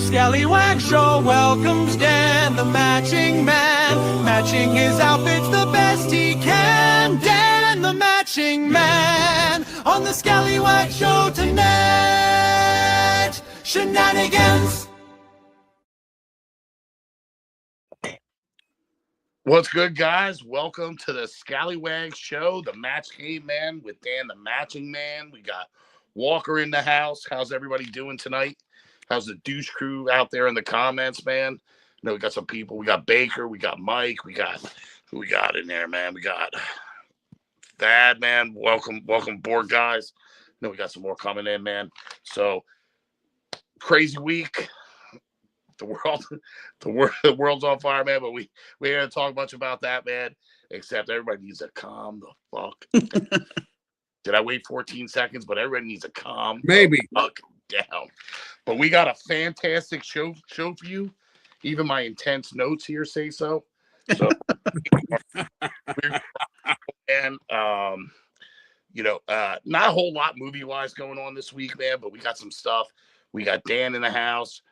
Scalllywag Show welcomes Dan, the matching man, matching his outfits the best he can. Dan, the matching man, on the Scallywag Show tonight. Shenanigans. What's good, guys? Welcome to the Scallywag Show, the Match Game Man with Dan, the Matching Man. We got Walker in the house. How's everybody doing tonight? How's the Douche Crew out there in the comments, man? You know, we got some people. We got Baker. We got Mike. We got who we got in there, man? We got Thad, man. Welcome aboard, guys. You know, we got some more coming in, man. So crazy week. The world's on fire, man. But we ain't gonna talk much about that, man. Except everybody needs to calm the fuck. Did I wait 14 seconds? But everybody needs to calm maybe the fuck down. But we got a fantastic show for you. Even my intense notes here say so. So, and you know, not a whole lot movie wise going on this week, man. But we got some stuff. We got Dan in the house.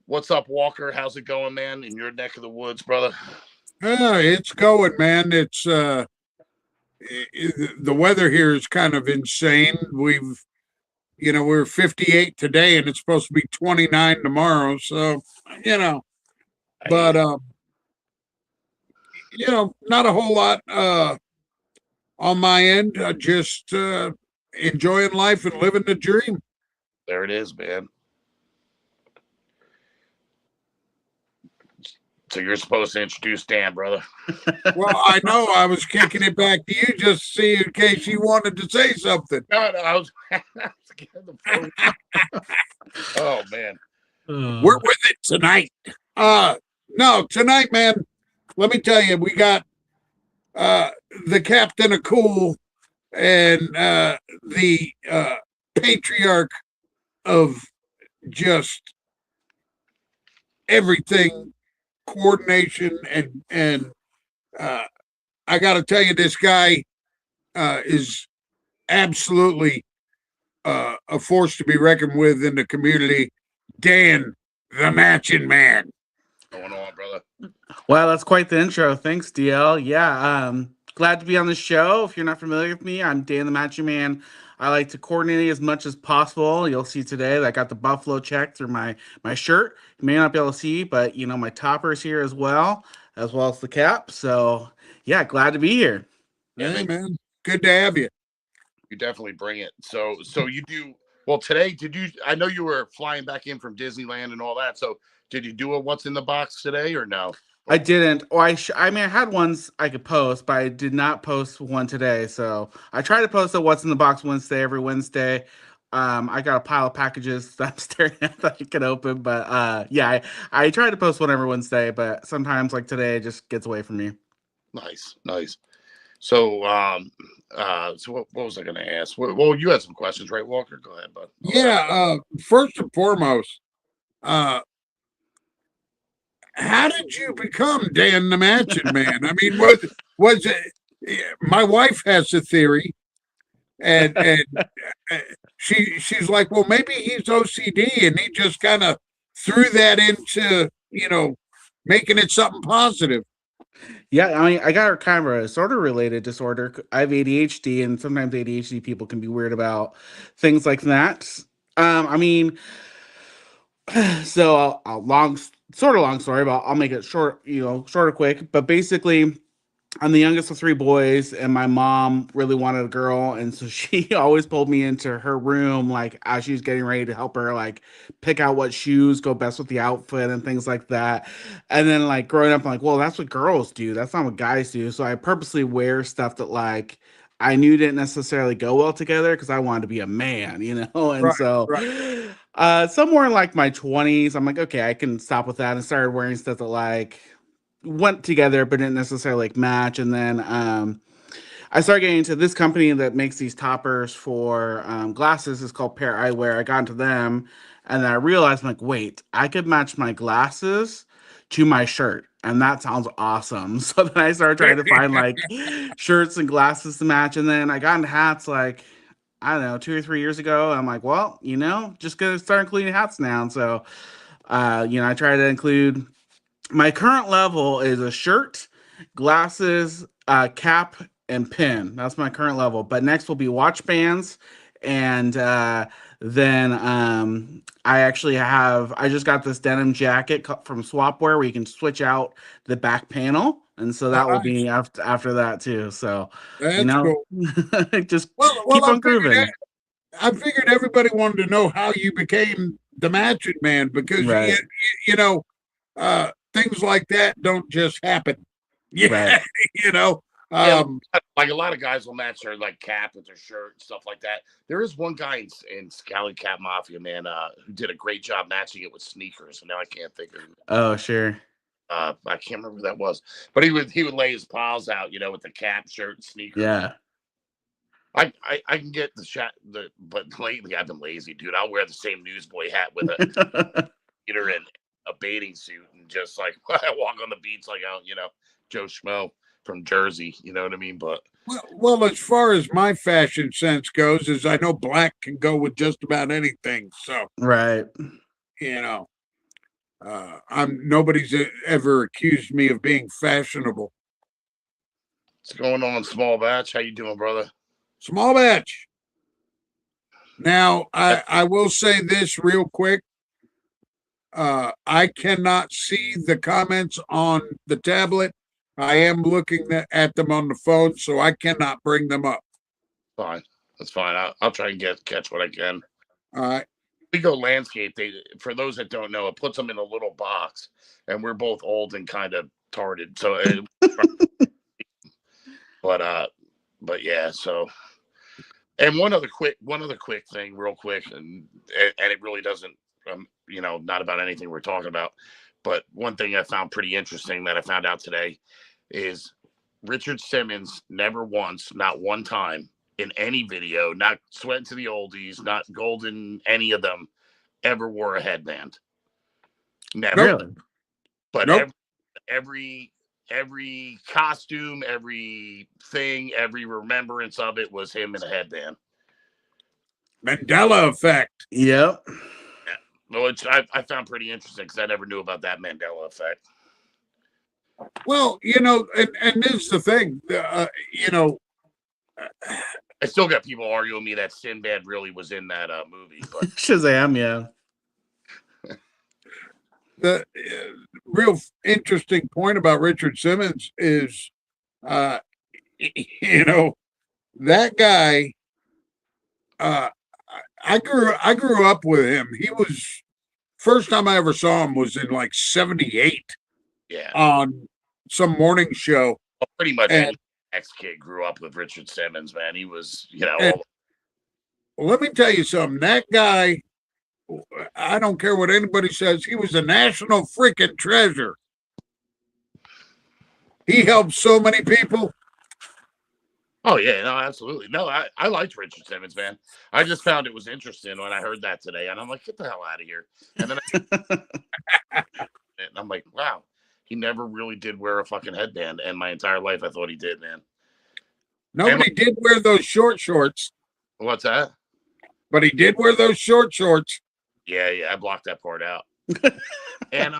What's up, Walker? How's it going, man? In your neck of the woods, brother? it's going, man. It's the weather here is kind of insane. We're 58 today, and it's supposed to be 29 tomorrow. So, but not a whole lot on my end. Just enjoying life and living the dream. There it is, man. So you're supposed to introduce Dan, brother. Well, I know I was kicking it back to you just to see in case you wanted to say something. No, I was oh, man. We're with it tonight. No, tonight, man, let me tell you, we got the captain of cool and the patriarch of just everything, coordination, and I got to tell you, this guy is absolutely a force to be reckoned with in the community. Dan, the Matching Man. What's going on, brother? Well, that's quite the intro. Thanks, DL. Yeah, glad to be on the show. If you're not familiar with me, I'm Dan the Matching Man. I like to coordinate as much as possible. You'll see today that I got the buffalo check through my shirt. You may not be able to see, but my topper's here as well as the cap. So yeah, glad to be here. Yeah, man. Good to have you. You definitely bring it. So you do well today. I know you were flying back in from Disneyland and all that. So did you do a what's in the box today or no? I didn't. Or I had ones I could post, but I did not post one today. So I try to post a what's in the box Wednesday every Wednesday. I got a pile of packages that I'm staring at that I can open, but yeah, I try to post one every Wednesday, but sometimes like today it just gets away from me. Nice. So what was I going to ask? Well, you had some questions, right, Walker? Go ahead, bud. Yeah. First and foremost, how did you become Dan the Matching Man? I mean, was it? My wife has a theory, and she's like, well, maybe he's OCD, and he just kind of threw that into making it something positive. Yeah, I mean, I got kind of a sort of related disorder. I have ADHD, and sometimes ADHD people can be weird about things like that. I mean, so long story, but I'll make it short, short or quick. But basically, I'm the youngest of three boys, and my mom really wanted a girl, and so she always pulled me into her room, like as she was getting ready to help her, like pick out what shoes go best with the outfit and things like that. And then, like growing up, I'm like, well, that's what girls do. That's not what guys do. So I purposely wear stuff that like I knew didn't necessarily go well together because I wanted to be a man, And Right, so, somewhere in like my 20s, I'm like, okay, I can stop with that, and started wearing stuff that like went together but didn't necessarily like match. And then I started getting into this company that makes these toppers for glasses. It's called Pair Eyewear. I got into them, and then I realized, I'm like, wait, I could match my glasses to my shirt, and that sounds awesome. So then I started trying to find like shirts and glasses to match, and then I got into hats like, I don't know, 2 or 3 years ago. I'm like, well, just gonna start including hats now. And so I try to include my current level is a shirt, glasses, cap, and pin. That's my current level. But next will be watch bands, and then I just got this denim jacket from Swapware where you can switch out the back panel, and so that will be after that too. So That's cool. just Well, keep on grooving. I figured everybody wanted to know how you became the Matching Man because Right. things like that don't just happen. Yeah, Right. Like a lot of guys will match their like cap with their shirt and stuff like that. There is one guy in Scally Cap Mafia, man, who did a great job matching it with sneakers, and now I can't think of. Oh, sure. I can't remember who that was, but he would lay his piles out, with the cap, shirt, and sneakers. Yeah. I can get but lately I've been lazy, dude. I'll wear the same newsboy hat with a heater and a bathing suit and just like walk on the beach like Joe Schmo from Jersey, you know what I mean? But well, as far as my fashion sense goes, is I know black can go with just about anything. So right, nobody's ever accused me of being fashionable. What's going on, Small Batch? How you doing, brother? Small Batch. Now, I will say this real quick. I cannot see the comments on the tablet. I am looking at them on the phone, so I cannot bring them up. Fine. That's fine. I'll try and catch what I can. All right. We go landscape. For those that don't know, it puts them in a little box, and we're both old and kind of tarded. So, but yeah. So, and one other quick thing, real quick, and it really doesn't, not about anything we're talking about, but one thing I found pretty interesting that I found out today is Richard Simmons never once, not one time in any video, not Sweat to the Oldies, not Golden, any of them, ever wore a headband. Never. Really? But every costume, every thing, every remembrance of it was him in a headband. Mandela effect. Yep. Yeah. Which I found pretty interesting because I never knew about that Mandela effect. Well, and this is the thing, I still got people arguing me that Sinbad really was in that movie. But Shazam, yeah. The real interesting point about Richard Simmons is, that guy. I grew up with him. He was first time I ever saw him was in like '78. Yeah. On some morning show. Well, pretty much any ex-kid grew up with Richard Simmons, man. He was, well, let me tell you something. That guy, I don't care what anybody says, he was a national freaking treasure. He helped so many people. Oh, yeah, no, absolutely. No, I liked Richard Simmons, man. I just found it was interesting when I heard that today, and I'm like, get the hell out of here. And then I'm like, wow, he never really did wear a fucking headband, and my entire life I thought he did, man. Nobody did wear those short shorts. What's that? But he did wear those short shorts. Yeah, I blocked that part out. And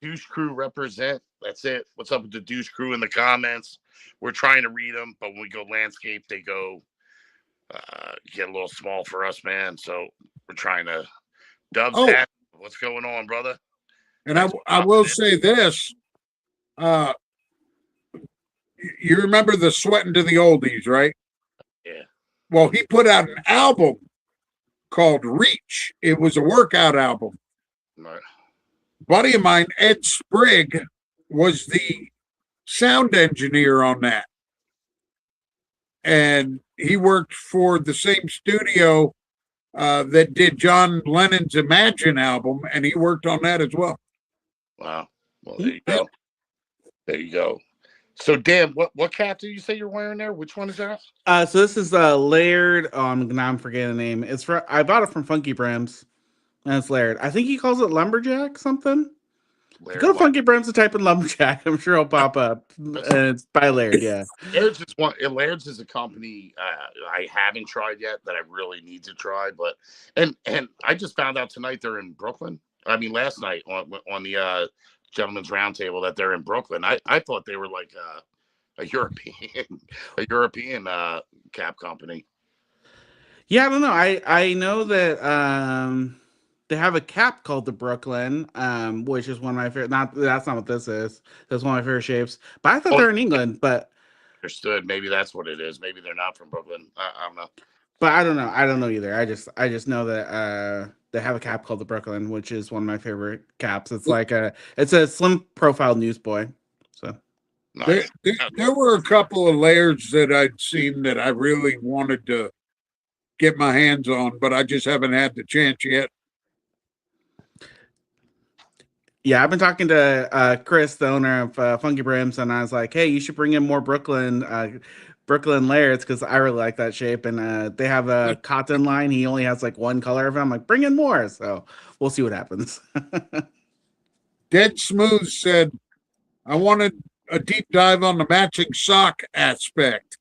Douche Crew represent. That's it. What's up with the Douche Crew in the comments? We're trying to read them, but when we go landscape, they go get a little small for us, man. So we're trying to that. What's going on, brother? And I will say this. You remember the Sweating to the Oldies, right? Yeah. Well, he put out an album called Reach. It was a workout album. Right. Buddy of mine, Ed Sprigg, was the sound engineer on that. And he worked for the same studio that did John Lennon's Imagine album, and he worked on that as well. Wow. Well, there you go. There you go. So, Dan, what cap did you say you're wearing there? Which one is that? So this is layered. Now I'm forgetting the name. I bought it from Funky Brims, and it's layered. I think he calls it lumberjack something. Layered Go to Funky Brims and type in lumberjack. I'm sure it'll pop up. And it's by Layered, yeah. Laird's is a company I haven't tried yet that I really need to try. But and I just found out tonight they're in Brooklyn. last night on the gentleman's roundtable that they're in Brooklyn. I thought they were like a European cap company. Yeah, I don't know. I know that they have a cap called the Brooklyn, which is one of my favorite. That's not what this is. That's one of my favorite shapes. But I thought they're in England. But understood. Maybe that's what it is. Maybe they're not from Brooklyn. I don't know. But I don't know. I don't know either. I just know that they have a cap called the Brooklyn, which is one of my favorite caps. It's like it's a slim profile newsboy. So nice. There were a couple of layers that I'd seen that I really wanted to get my hands on, but I just haven't had the chance yet. Yeah, I've been talking to Chris, the owner of Funky Brims, and I was like, "Hey, you should bring in more Brooklyn layers because I really like that shape." And they have a cotton line. He only has like one color of them. I'm like, bring in more. So we'll see what happens. Dead Smooth said, "I wanted a deep dive on the matching sock aspect."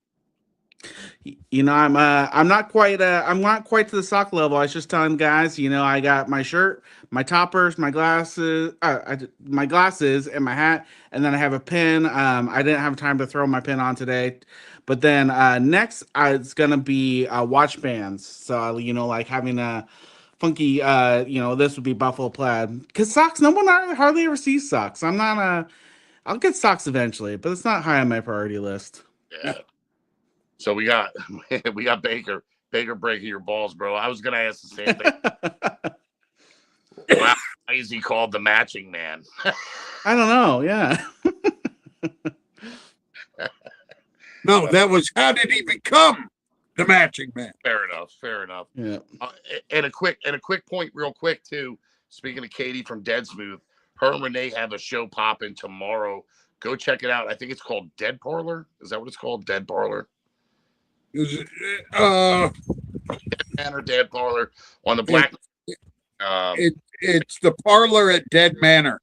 You know, I'm not quite to the sock level. I was just telling guys, you know, I got my shirt, my toppers, my glasses, my glasses, and my hat, and then I have a pin. I didn't have time to throw my pin on today, but then next it's gonna be watch bands. So you know, like having a funky, you know, this would be buffalo plaid because socks. No one hardly ever sees socks. I'll get socks eventually, but it's not high on my priority list. Yeah. So we got Baker breaking your balls, bro. I was gonna ask the same thing. Wow, why is he called the matching man? I don't know. Yeah. No, that was how did he become the matching man? Fair enough. Yeah. And a quick point, real quick too. Speaking of Katie from Dead Smooth, her and Renee have a show popping tomorrow. Go check it out. I think it's called Dead Parlor. Is that what it's called? Dead Parlor. Is Dead Manor, Dead Parlor on the Black. It's the parlor at Dead Manor.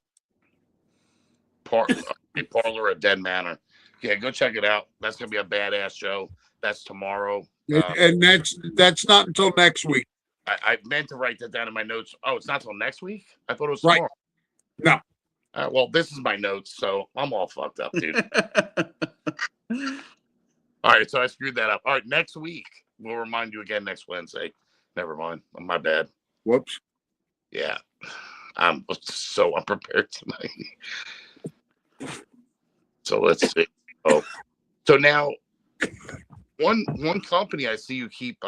Parlor at Dead Manor. Yeah, go check it out. That's gonna be a badass show. That's tomorrow. And that's not until next week. I meant to write that down in my notes. Oh, it's not till next week? I thought it was tomorrow. Right. No. Well, this is my notes, so I'm all fucked up, dude. All right, so I screwed that up. All right, next week, we'll remind you again next Wednesday. Never mind. My bad. Whoops. Yeah. I'm so unprepared tonight. So let's see. Oh, so now one company I see you keep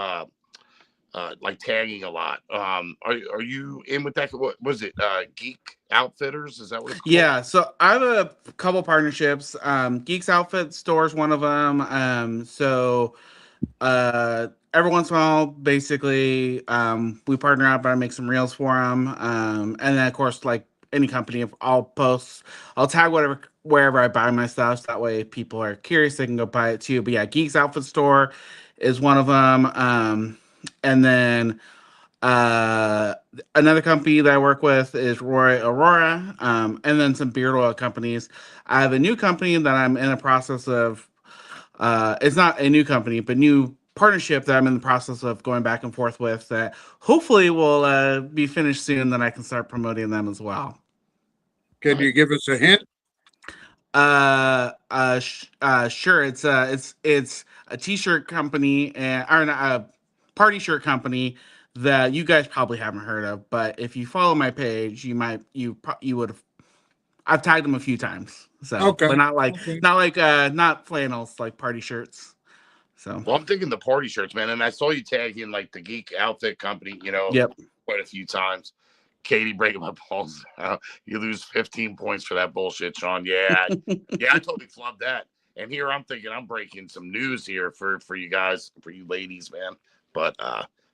like tagging a lot. Are you in with that? What was it? Geek Outfitters? Is that what it's called? Yeah. So I have a couple partnerships. Geeks Outfit Store is one of them. So every once in a while, basically, we partner up. I make some reels for them. And then of course, like any company, I'll tag wherever I buy my stuff. So that way people are curious, they can go buy it too. But yeah, Geeks Outfit Store is one of them. And then another company that I work with is Roy Aurora, and then some beard oil companies. I have a new company that I'm in the process of. It's not a new company, but new partnership that I'm in the process of going back and forth with. That hopefully will be finished soon. Then I can start promoting them as well. Can you give us a hint? Sure. It's a t-shirt company or a party shirt company that you guys probably haven't heard of, but if you follow my page, you would have. I've tagged them a few times, so okay. But not flannels, like party shirts. So well, I'm thinking the party shirts, man, and I saw you tagging like the Geek Outfit Company, Yep. Quite a few times. Katie breaking my balls. You lose 15 points for that bullshit, Sean. Yeah, yeah, I totally flubbed that. And here I'm thinking I'm breaking some news here for you guys, for you ladies, man. But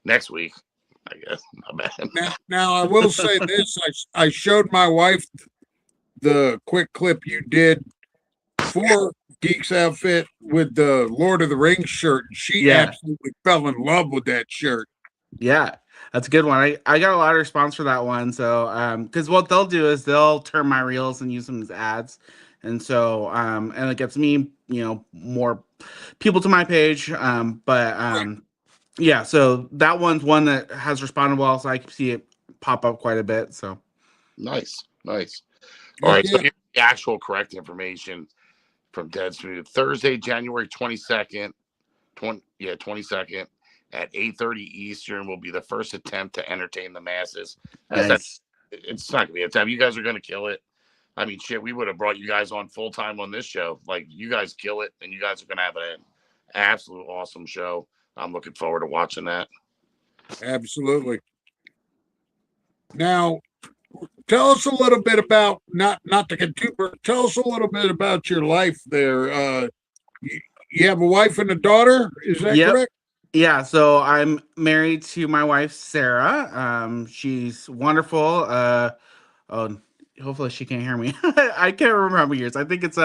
next week, I guess. My bad. Now I will say this: I showed my wife the quick clip you did for Geeks Outfit with the Lord of the Rings shirt, and she absolutely fell in love with that shirt. Yeah, that's a good one. I got a lot of response for that one. So because what they'll do is they'll turn my reels and use them as ads. And so and it gets me, more people to my page. Yeah, so that one's one that has responded well, so I can see it pop up quite a bit. So Nice. All right, Yeah. so here's the actual correct information from Dead Smooth. Thursday, January 22nd, 22nd at 8:30 Eastern will be the first attempt to entertain the masses. Nice. It's not gonna be a time. You guys are gonna kill it. I mean, shit, we would have brought you guys on full time on this show. Like, you guys kill it, and you guys are gonna have an absolute awesome show. I'm looking forward to watching that. Absolutely. Now, tell us a little bit about not to get too. Tell us a little bit about your life there. You have a wife and a daughter. Is that correct? Yeah, so I'm married to my wife, Sarah. She's wonderful. Oh, hopefully she can't hear me. I can't remember how many years. I think it's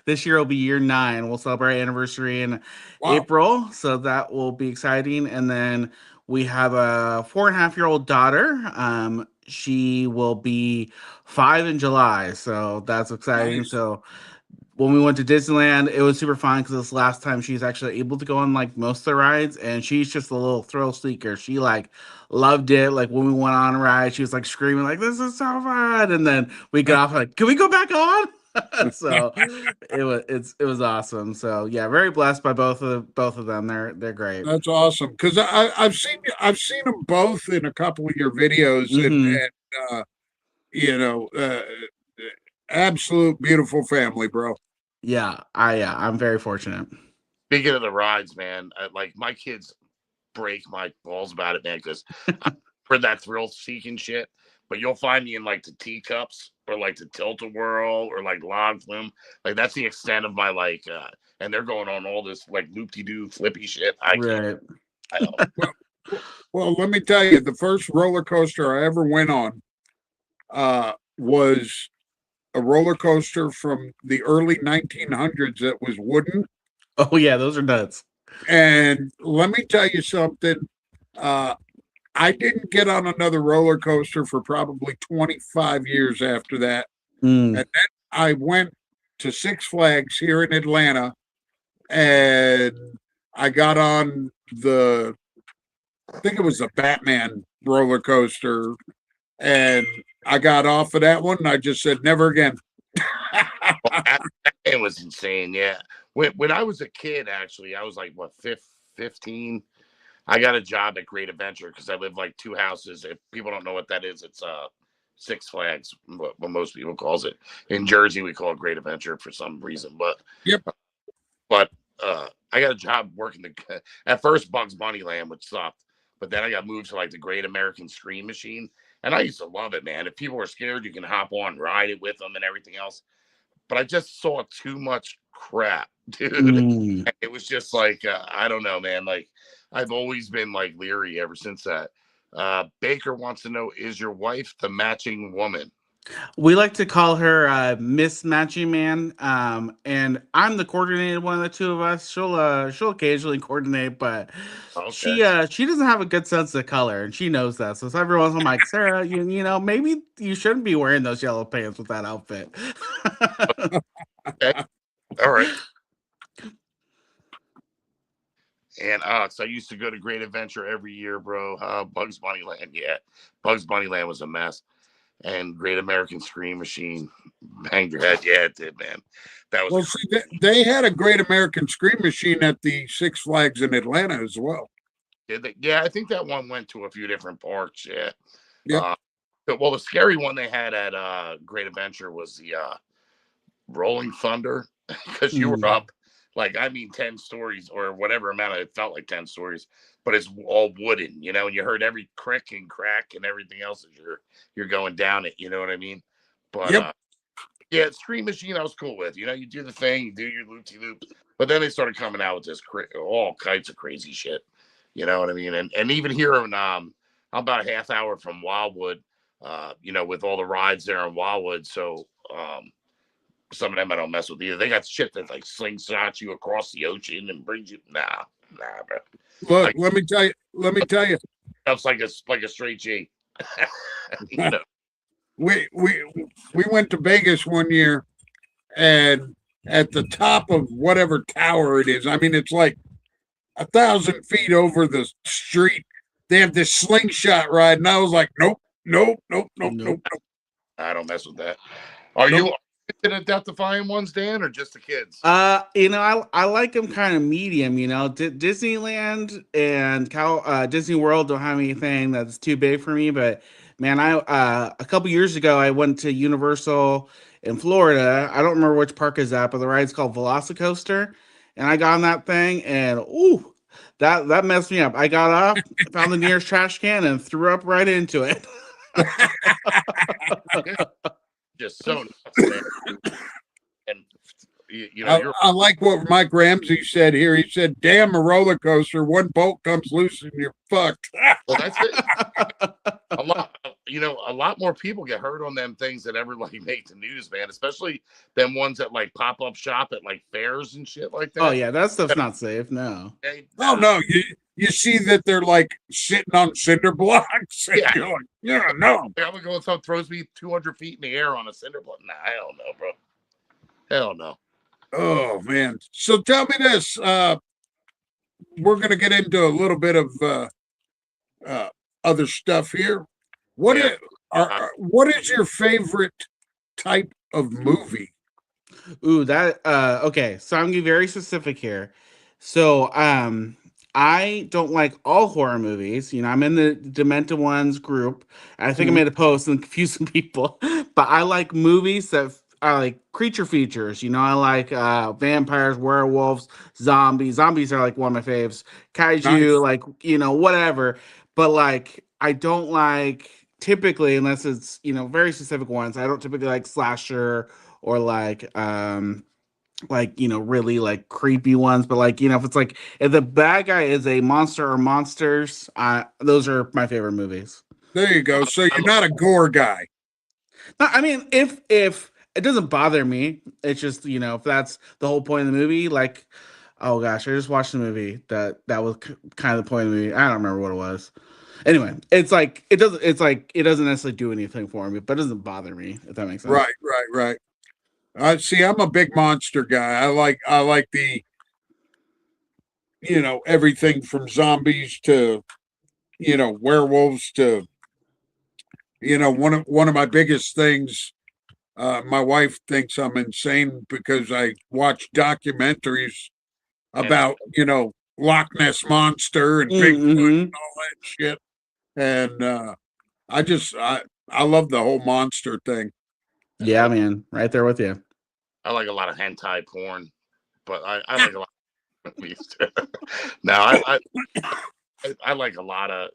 this year will be year 9. We'll celebrate anniversary in April, so that will be exciting. And then we have a 4.5-year-old daughter. She will be 5 in July, so that's exciting. Nice. So when we went to Disneyland, it was super fun because this last time she's actually able to go on like most of the rides, and she's just a little thrill seeker. She like loved it. Like when we went on a ride, she was like screaming like, "This is so fun!" And then we got off like, "Can we go back on?" So it was awesome. So yeah, very blessed by both of them. They're great. That's awesome because I've seen them both in a couple of your videos, and absolute beautiful family, bro. Yeah, I'm very fortunate. Speaking of the rides, man, like my kids break my balls about it, man, because for that thrill seeking shit. But you'll find me in like the teacups or like the tilt-a-whirl or like log flume. Like that's the extent of my like, and they're going on all this like loop-de-doo flippy shit. I don't. Well, let me tell you, the first roller coaster I ever went on was a roller coaster from the early 1900s that was wooden. Oh yeah, those are nuts. And let me tell you something. I didn't get on another roller coaster for probably 25 years after that. And then I went to Six Flags here in Atlanta, and I got on I think it was the Batman roller coaster, and I got off of that one, and I just said, never again. It was insane, yeah. When I was a kid, actually, I was like, 15? I got a job at Great Adventure because I live like 2 houses. If people don't know what that is, it's Six Flags, what most people calls it. In Jersey, we call it Great Adventure for some reason. But I got a job working at first Bugs Bunny Land, which sucked. But then I got moved to like the Great American Scream Machine. And I used to love it, man. If people were scared, you can hop on, ride it with them and everything else. But I just saw too much crap, dude. It was just like, I don't know, man. Like, I've always been like leery ever since that. Baker wants to know, is your wife the matching woman? We like to call her Miss Matching Man, and I'm the coordinated one of the two of us. She'll occasionally coordinate, but she doesn't have a good sense of color, and she knows that. So every once in a while, I'm like, Sarah, you know, maybe you shouldn't be wearing those yellow pants with that outfit. Okay. All right. And so I used to go to Great Adventure every year, bro. Bugs Bunny Land, yeah. Bugs Bunny Land was a mess. And Great American Scream Machine banged your head. Yeah, it did, man. That was they had a Great American Scream Machine at the Six Flags in Atlanta as well. Did they? Yeah, I think that one went to a few different parks. Yeah. Yeah. Well, the scary one they had at Great Adventure was the Rolling Thunder, because you were up like, I mean, 10 stories or whatever amount. It felt like 10 stories, but it's all wooden, you know, and you heard every crick and crack and everything else as you're going down it, you know what I mean? But yeah, Scream Machine I was cool with. You know, you do the thing, you do your loop-de-loop, but then they started coming out with this all kinds of crazy shit, you know what I mean? And even here in I'm about a half hour from Wildwood, you know, with all the rides there in Wildwood, so some of them I don't mess with either. They got shit that like slingshots you across the ocean and brings you. Nah, bro. Look, like, let me tell you. That's like a straight G. You know. We went to Vegas one year, and at the top of whatever tower it is, I mean, it's like 1,000 feet over the street. They have this slingshot ride, and I was like, nope. I don't mess with that. Are Nope. you into the death-defying ones, Dan, or just the kids? I like them kind of medium. Disneyland and Disney World don't have anything that's too big for me. But man, I a couple years ago I went to Universal in Florida. I don't remember which park is that, but the ride's called Velocicoaster, and I got on that thing, and ooh, that messed me up. I got off, found the nearest trash can, and threw up right into it. Just so nuts, man. And I like what Mike Ramsey said here. He said, "Damn a roller coaster! One bolt comes loose and you're fucked." well, that's it. A lot more people get hurt on them things that ever like make the news, man. Especially them ones that like pop up shop at like fairs and shit like that. Oh yeah, that stuff's not safe. No. Oh no, you see that they're like sitting on cinder blocks. And you're like, yeah, no. I'm gonna go with something throws me 200 feet in the air on a cinder block. Nah, hell no, bro. Hell no. Oh man. So tell me this. We're gonna get into a little bit of other stuff here. What is your favorite type of movie? Ooh, okay. So I'm gonna be very specific here. So I don't like all horror movies. I'm in the Demented Ones group. I think I made a post and confused some people, but I like movies that I like creature features. I like vampires, werewolves, zombies. Zombies are like one of my faves. Kaiju, like whatever. But like I don't like typically, unless it's very specific ones. I don't typically like slasher or like really like creepy ones. But like if it's like if the bad guy is a monster or monsters, those are my favorite movies. There you go. So you're not a gore guy. No, I mean, if it doesn't bother me, it's just if that's the whole point of the movie. Like, oh gosh, I just watched the movie that was kind of the point of the movie. I don't remember what it was. Anyway, it doesn't necessarily do anything for me, but it doesn't bother me, if that makes sense. Right. See, I'm a big monster guy. I like the everything from zombies to werewolves to one of my biggest things. My wife thinks I'm insane because I watch documentaries about Loch Ness Monster and Bigfoot and all that shit. And I love the whole monster thing. Yeah, man, right there with you. I like a lot of hentai porn, but I like a lot of movies too. Now I like a lot of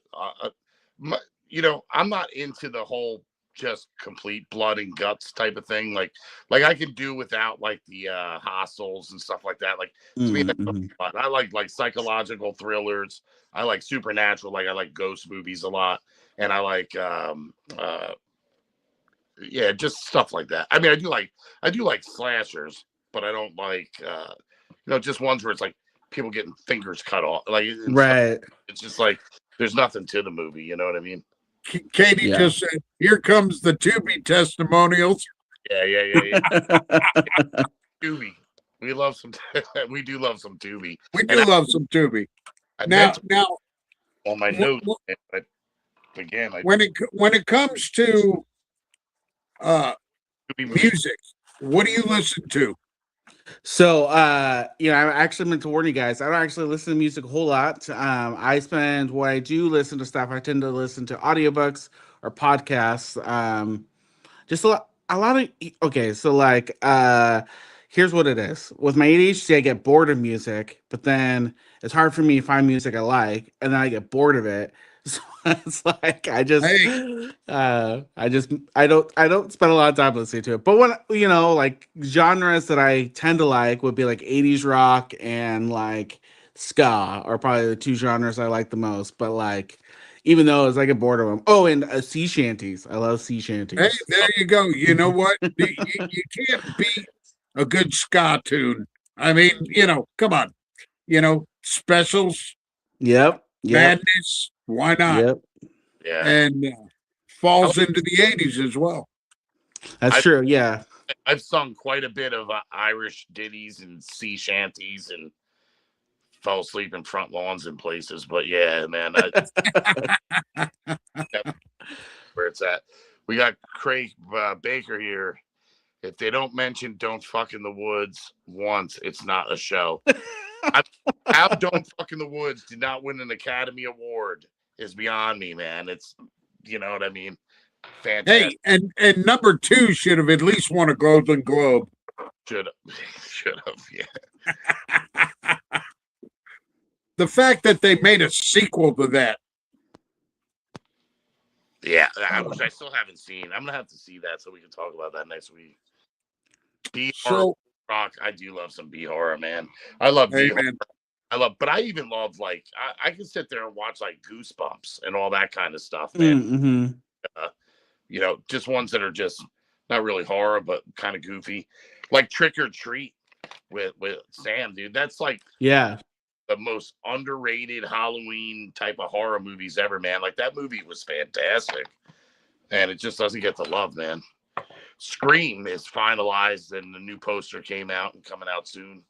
I'm not into the whole just complete blood and guts type of thing. Like I can do without like the hostels and stuff like that. Like to me, that's fun. I like psychological thrillers. I like supernatural. Like I like ghost movies a lot, and I like just stuff like that. I mean, I do like slashers, but I don't like just ones where it's like people getting fingers cut off. Like right. It's just like there's nothing to the movie. You know what I mean? Katie just said, "Here comes the Tubi testimonials." Yeah. Tubi. We love some. We do love some Tubi. We do love some Tubi. Now, on my notes, but again, when it comes to music, what do you listen to? So, I actually meant to warn you guys. I don't actually listen to music a whole lot. When I do listen to stuff, I tend to listen to audiobooks or podcasts. Just a lot of, okay. So like, here's what it is. With my ADHD, I get bored of music, but then it's hard for me to find music I like, and then I get bored of it. So it's like I don't spend a lot of time listening to it. But when like genres that I tend to like would be like 80s rock and like ska are probably the two genres I like the most. But like even though I get bored of them. Oh, and sea shanties. I love sea shanties. Hey, there you go. You know what? you can't beat a good ska tune. I mean, come on. Specials. Yep. Madness. Why not? Yep. Yeah. And falls into the 80s as well. That's true. Yeah. I've sung quite a bit of Irish ditties and sea shanties and fell asleep in front lawns and places. But yeah, man, where it's at. We got Craig Baker here. If they don't mention "Don't Fuck in the Woods" once, it's not a show. How "Don't Fuck in the Woods" did not win an Academy Award is beyond me, man. It's, you know what I mean? Fantastic. Hey, and number 2 should have at least won a Golden Globe. Should have, yeah. The fact that they made a sequel to that. Yeah, which I still haven't seen. I'm gonna have to see that so we can talk about that next week. B horror rock. I do love some B horror, man. I love B horror. But I even love, like, I can sit there and watch like Goosebumps and all that kind of stuff, man. Mm-hmm. You know, just ones that are just not really horror, but kind of goofy, like Trick or Treat with Sam, dude. That's like the most underrated Halloween type of horror movies ever, man. Like, that movie was fantastic, and it just doesn't get the love, man. Scream is finalized, and the new poster came out and coming out soon.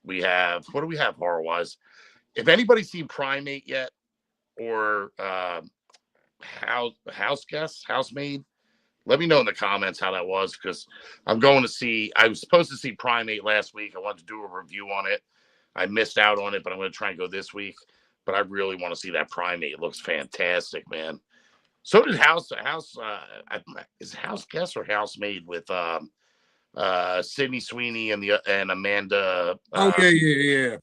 We have, what do we have horror wise? If anybody's seen Primate yet, or Housemaid, let me know in the comments how that was, because I'm going to see. I was supposed to see Primate last week. I wanted to do a review on it. I missed out on it, but I'm going to try and go this week. But I really want to see that Primate. It looks fantastic, man. So did is House or Housemaid with Sydney Sweeney and Amanda. Yeah.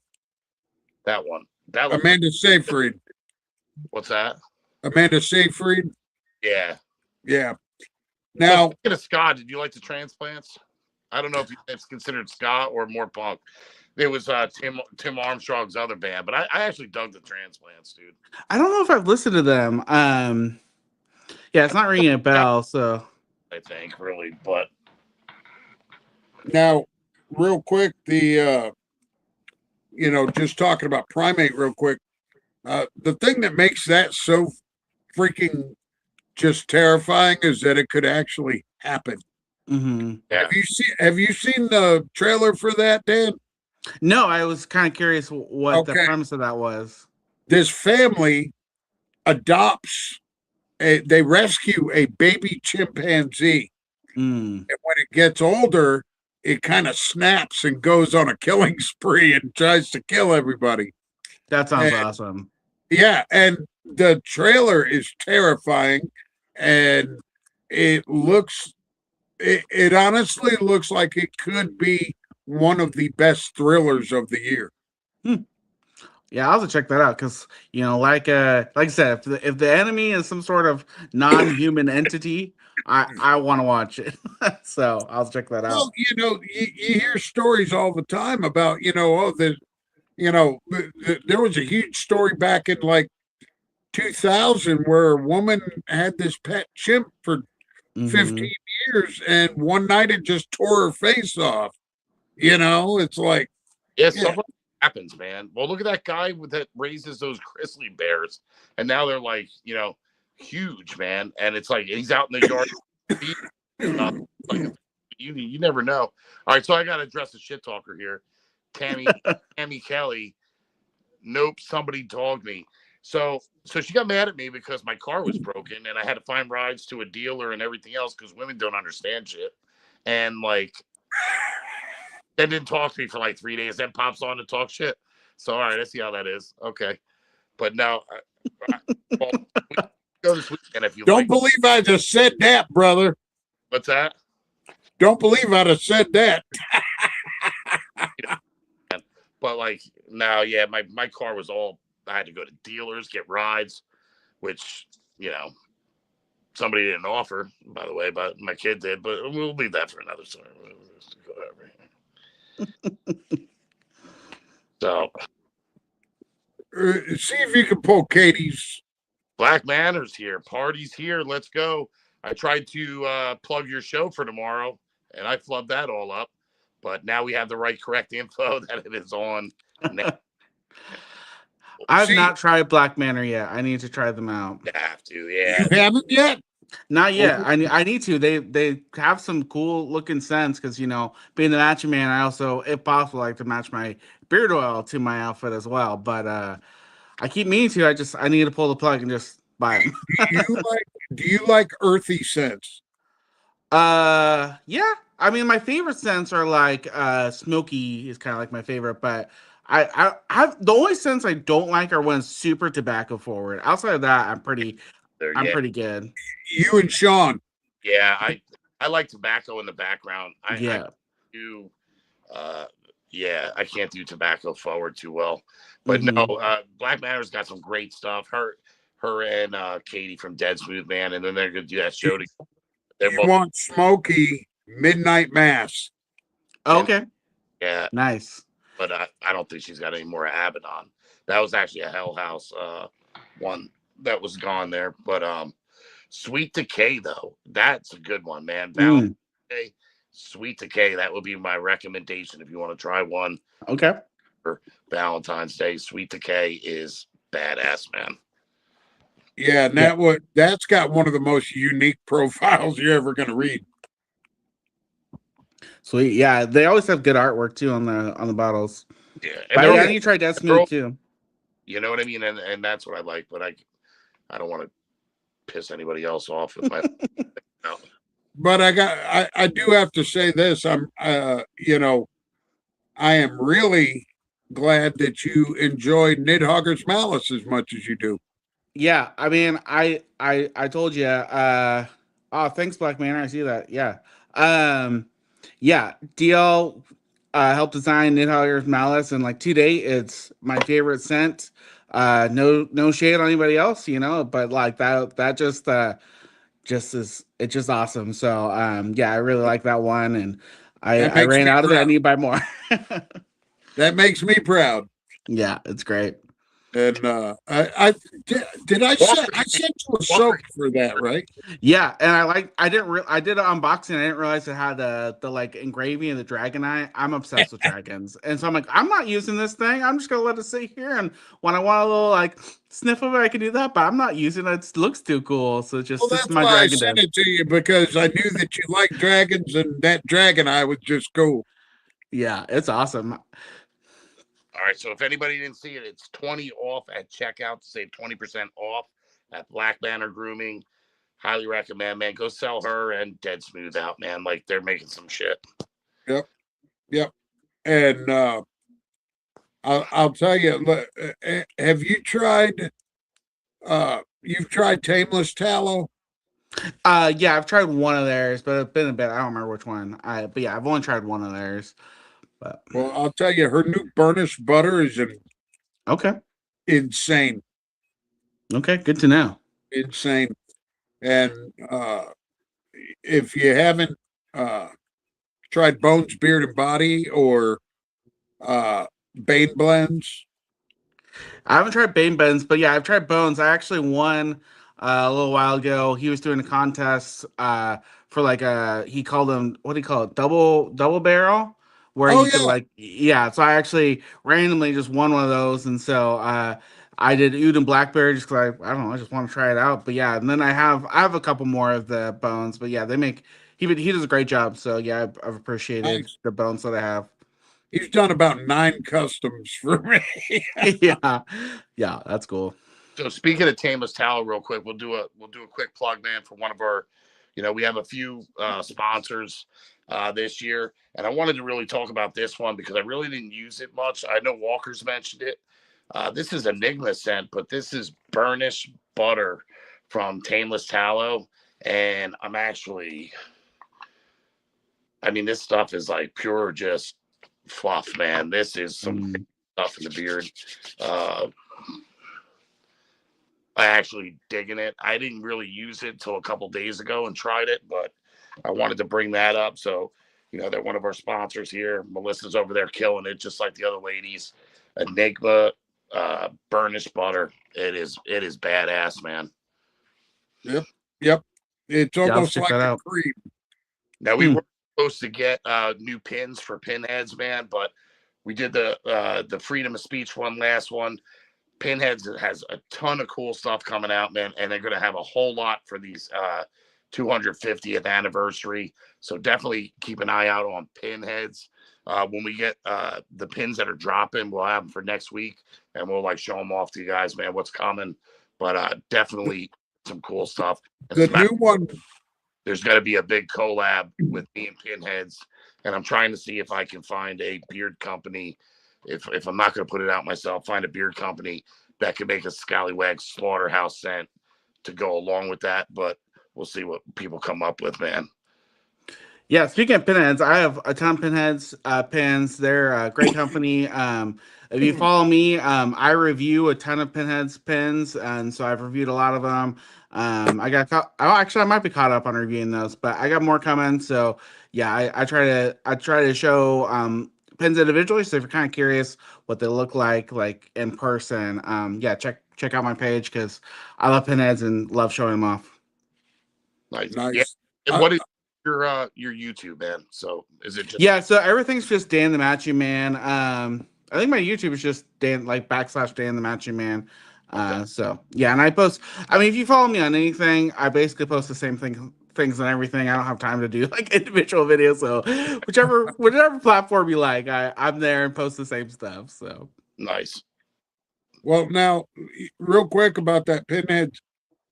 That one. Amanda Seyfried. What's that? Amanda Seyfried. Yeah. Yeah. Now, speaking of ska, did you like the Transplants? I don't know if it's considered ska or more punk. It was Tim Armstrong's other band, but I actually dug the Transplants, dude. I don't know if I've listened to them. Yeah, it's not ringing a bell, so I think really, but now, real quick, the just talking about Primate real quick. The thing that makes that so freaking just terrifying is that it could actually happen. Mm-hmm. Yeah. Have you seen the trailer for that, Dan? No, I was kind of curious what the premise of that was. This family adopts they rescue a baby chimpanzee. And when it gets older, it kind of snaps and goes on a killing spree and tries to kill everybody. That sounds awesome. Yeah, and the trailer is terrifying, and it honestly looks like it could be one of the best thrillers of the year. Yeah, I'll have to check that out because, like I said, if the enemy is some sort of non-human entity, I want to watch it. So I'll check that out. Well, you hear stories all the time about, there was a huge story back in like 2000 where a woman had this pet chimp for 15 years, and one night it just tore her face off. It's like, something happens, man. Well, look at that guy that raises those grizzly bears, and now they're like, huge, man. And it's like he's out in the yard. You never know. All right, so I got to address the shit talker here, Tammy Kelly. Nope, somebody dogged me. So she got mad at me because my car was broken and I had to find rides to a dealer and everything else because women don't understand shit. And like, they didn't talk to me for like 3 days. Then pops on to talk shit. So all right, I see how that is. Okay, but now well, we go this weekend if you don't believe I just said that, brother. What's that? Don't believe I'd have said that. But like now, yeah, my car was all. I had to go to dealers, get rides, which, somebody didn't offer, by the way, but my kid did. But we'll leave that for another story. So, see if you can pull Katie's. Black Manor's here. Party's here. Let's go. I tried to plug your show for tomorrow, and I flubbed that all up. But now we have the correct info that it is on now. I've not tried Black Manor yet. I need to try them out. You have to, yeah. You haven't yet? Not yet. I need to. They have some cool looking scents because, being the matching man, I also, if possible, like to match my beard oil to my outfit as well. But I keep meaning to. I need to pull the plug and just buy them. do you like earthy scents? Yeah. I mean, my favorite scents are like smoky is kind of like my favorite, but I the only scents I don't like are when it's super tobacco forward. Outside of that, There, I'm yeah, pretty good. You and Sean. yeah. I like tobacco in the background. I Yeah. do. Uh, yeah, I can't do tobacco forward too well. But no, Hmm. Black Matter's got some great stuff. Her and Katie from Dead Smooth Man, and then they're gonna do that show together. They're You both, want smoky midnight mass. and Okay. yeah, Nice. but I don't think she's got any more Abaddon. That was actually a Hell House one that was gone there. But Sweet Decay though, that's a good one, man. Valentine's Mm, Day, Sweet Decay, that would be my recommendation if you want to try one okay. for Valentine's Day. Sweet Decay is badass, man. Yeah, and Yeah. that's got one of the most unique profiles you're ever going to read. Sweet. Yeah, they always have good artwork too on the bottles. Yeah, and But they're yeah, I all need to try Dead Smooth girl, too. you know what I mean, and that's what I like. But I don't want to piss anybody else off with my. No. But I do have to say this. I am really glad that you enjoyed Nidhogger's Malice as much as you do. Yeah, I mean, I told you. Oh, thanks, Black Manor. I see that. Yeah. Yeah. DL helped design Nidhogger's Malice, and like to date, it's my favorite scent. No shade on anybody else, but like that it's just awesome. So yeah, I really like that one, and That I makes ran me out of it. I proud. need to buy more. That makes me proud. Yeah, it's great. And I did I Walker, sent you a Walker, soap for that, right? Yeah, and I did an unboxing. I didn't realize it had the like engraving of the dragon eye. I'm obsessed with dragons, and so I'm like, I'm not using this thing. I'm just gonna let it sit here, and when I want a little like sniff of it, I can do that. But I'm not using it. It looks too cool, so it just Well, sits in that's my why I dragon sent den. it to you because I knew that you like dragons and that dragon eye was just cool. Yeah, it's awesome. all right, so if anybody didn't see it, it's 20 off at checkout to save 20% off at Black Banner Grooming. Highly recommend, man. Go sell her and Dead Smooth out, man. Like they're making some shit. Yep, yep. And I'll tell you, have you tried? You've tried Tameless Tallow? Yeah, I've tried one of theirs, but it's been a bit. I don't remember which one. But yeah, I've only tried one of theirs. But Well, I'll tell you, her new burnished butter is okay, insane, okay, good to know. insane. And if you haven't tried Bones, Beard, and Body or Bane Blends, I haven't tried Bane Bends, but yeah, I've tried Bones. I actually won a little while ago. He was doing a contest for like he called them, what do you call it, double barrel, where oh you could yeah, like, yeah. So I actually randomly just won one of those, and so I did Oud and Blackberry just because I don't know, I just want to try it out. But yeah, and then I have a couple more of the Bones, but yeah, they make he does a great job. So yeah, I've appreciated nice. the Bones that I have. He's done about 9 customs for me. Yeah, yeah, that's cool. So speaking of Tameless Tallow, real quick, we'll do a quick plug, man, for one of our, we have a few sponsors this year, and I wanted to really talk about this one because I really didn't use it much. I know Walker's mentioned it. This is Enigma scent, but this is burnished butter from Tameless Tallow, and I mean, this stuff is like pure just fluff, man. This is some Mm. stuff in the beard. I actually digging it. I didn't really use it till a couple days ago and tried it, but I wanted to bring that up. So, they're one of our sponsors here. Melissa's over there killing it, just like the other ladies. Enigma burnished butter. It is badass, man. Yep, yep. It's Yeah, I'll almost check like that a out. cream. Now we were supposed to get new pins for pinheads, man, but we did the freedom of speech last one. Pinheads has a ton of cool stuff coming out, man, and they're going to have a whole lot for these 250th anniversary. So definitely keep an eye out on Pinheads. When we get the pins that are dropping, we'll have them for next week, and we'll show them off to you guys, man, what's coming. But definitely some cool stuff. And The new one. there's got to be a big collab with me and Pinheads, and I'm trying to see if I can find a beard company. If I'm not going to put it out myself, find a beard company that can make a Scallywag slaughterhouse scent to go along with that. But we'll see what people come up with, man. Yeah, speaking of pinheads, I have a ton of pinheads pins. They're a great company. If you follow me, I review a ton of pinheads pins, and so I've reviewed a lot of them. I might be caught up on reviewing those, but I got more coming. So yeah, I try to show pins individually. So if you're kind of curious what they look like in person, yeah, check out my page because I love pinheads and love showing them off. Nice. Nice. Yeah. And what is your YouTube, man? So is it just So everything's just Dan the Matching Man. I think my YouTube is just Dan /Dan the Matching Man. So yeah, and I post. I mean, if you follow me on anything, I basically post the same things and everything. I don't have time to do like individual videos. So whichever platform you like, I'm there and post the same stuff. So nice? Well, now, real quick about that pinhead,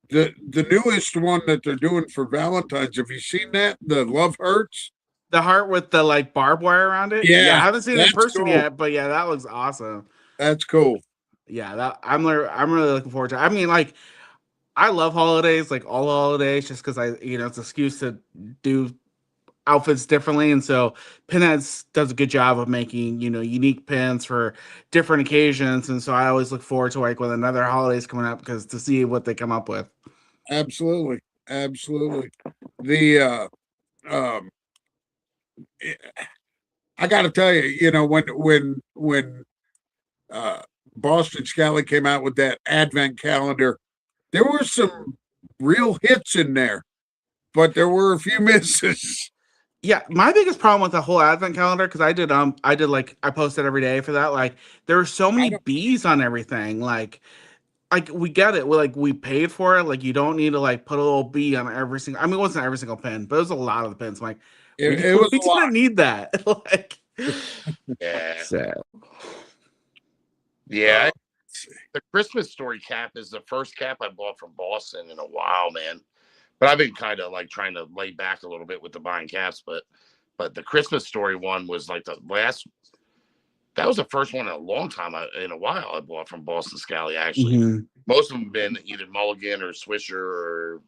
the newest one that they're doing for Valentine's. Have you seen that? The Love Hurts. The heart with the like barbed wire around it. Yeah, I haven't seen it in person cool. yet, but yeah, that looks awesome. That's cool. Yeah, that I'm really looking forward to. I mean, like, I love holidays, like all holidays, just because it's an excuse to do outfits differently, and so Pinheads does a good job of making unique pins for different occasions, and so I always look forward to like when another holiday's coming up because to see what they come up with. Absolutely. The I got to tell you, when Boston Scally came out with that advent calendar, there were some real hits in there, but there were a few misses. Yeah, my biggest problem with the whole advent calendar, because I posted every day for that. Like, there were so many bees on everything. Like we get it. We paid for it. Like, you don't need to like put a little bee on every single. I mean, it wasn't every single pin, but it was a lot of the pins. I'm like, we didn't need that. Like, yeah. So. Yeah. The Christmas Story cap is the first cap I bought from Boston in a while, man. But I've been kind of like trying to lay back a little bit with the buying caps. But the Christmas Story one was like the last. That was the first one in a long time, in a while, I bought from Boston Scally. Actually, most of them have been either Mulligan or Swisher. Or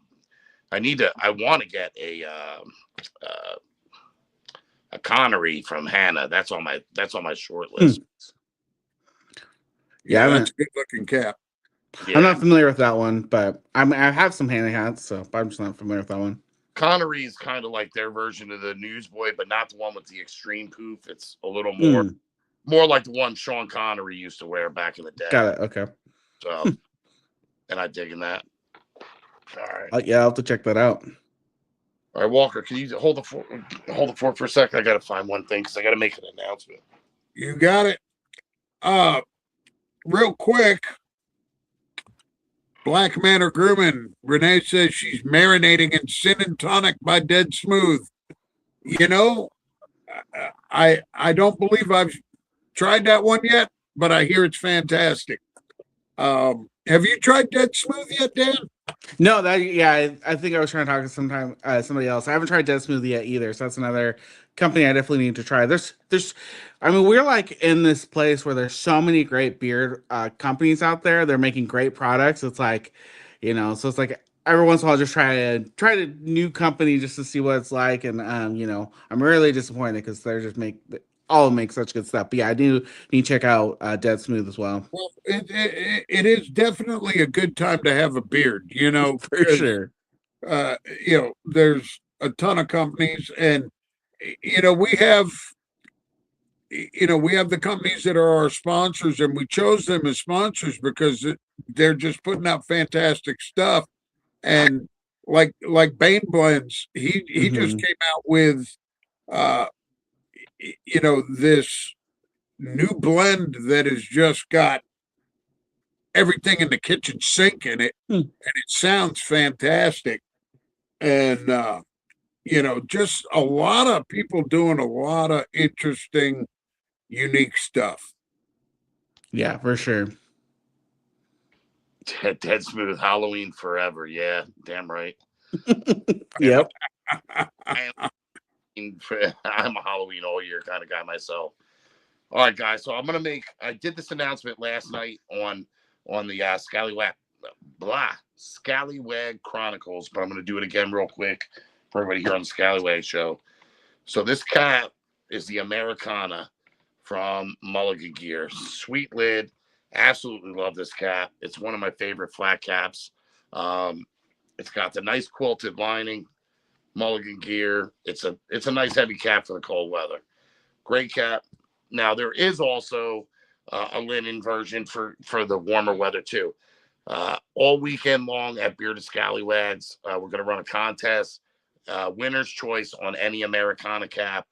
I want to get a Connery from Hannah. That's on my short list. Yeah, that's a good looking cap. Yeah. I'm not familiar with that one, but I have some Hannah hats, so I'm just not familiar with that one. Connery is kind of like their version of the Newsboy, but not the one with the extreme poof. It's a little more like the one Sean Connery used to wear back in the day. Got it. Okay. So, and I'm digging that. All right. Yeah, I'll have to check that out. All right, Walker, can you hold the fort for a second? I got to find one thing because I got to make an announcement. You got it. Real quick, Black Manor Grooming. Renee says she's marinating in Sin and Tonic by Dead Smooth. I don't believe I've tried that one yet, but I hear it's fantastic. Have you tried Dead Smooth yet, Dan? No, I think I was trying to talk to somebody else. I haven't tried Dead Smooth yet either, so that's another company I definitely need to try. We're like in this place where there's so many great beard companies out there. They're making great products. It's like, so it's like every once in a while I'll just try a new company just to see what it's like. And I'm really disappointed because they're just all make such good stuff. But yeah, I do need to check out Dead Smooth as well. Well, it is definitely a good time to have a beard, For sure. There's a ton of companies, and we have the companies that are our sponsors, and we chose them as sponsors because they're just putting out fantastic stuff. And like Bane Blends, he just came out with this new blend that has just got everything in the kitchen sink in it, and it sounds fantastic. And just a lot of people doing a lot of interesting, unique stuff. Yeah, for sure. Dead Smooth, Halloween forever. Yeah, damn right. Yep. I'm a Halloween all year kind of guy myself. All right, guys. So I did this announcement last night on the Scallywag Chronicles, but I'm gonna do it again real quick for everybody here on the Scallywag Show. So this cap is the Americana from Mulligan Gear. Sweet lid. Absolutely love this cap. It's one of my favorite flat caps. It's got the nice quilted lining. Mulligan Gear. It's a nice heavy cap for the cold weather. Great cap. Now there is also a linen version for the warmer weather too. All weekend long at Bearded Scallywags, we're going to run a contest. Winner's choice on any Americana cap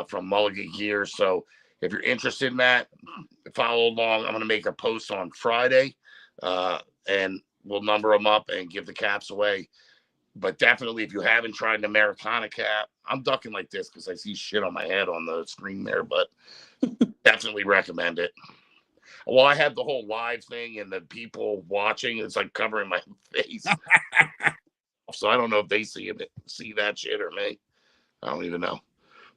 from Mulligan Gear. So if you're interested in that, follow along. I'm going to make a post on Friday, and we'll number them up and give the caps away. But definitely, if you haven't tried an Americana cap, I'm ducking like this because I see shit on my head on the screen there, but definitely recommend it. Well, I have the whole live thing and the people watching, it's like covering my face. So I don't know if they see that shit or me. I don't even know.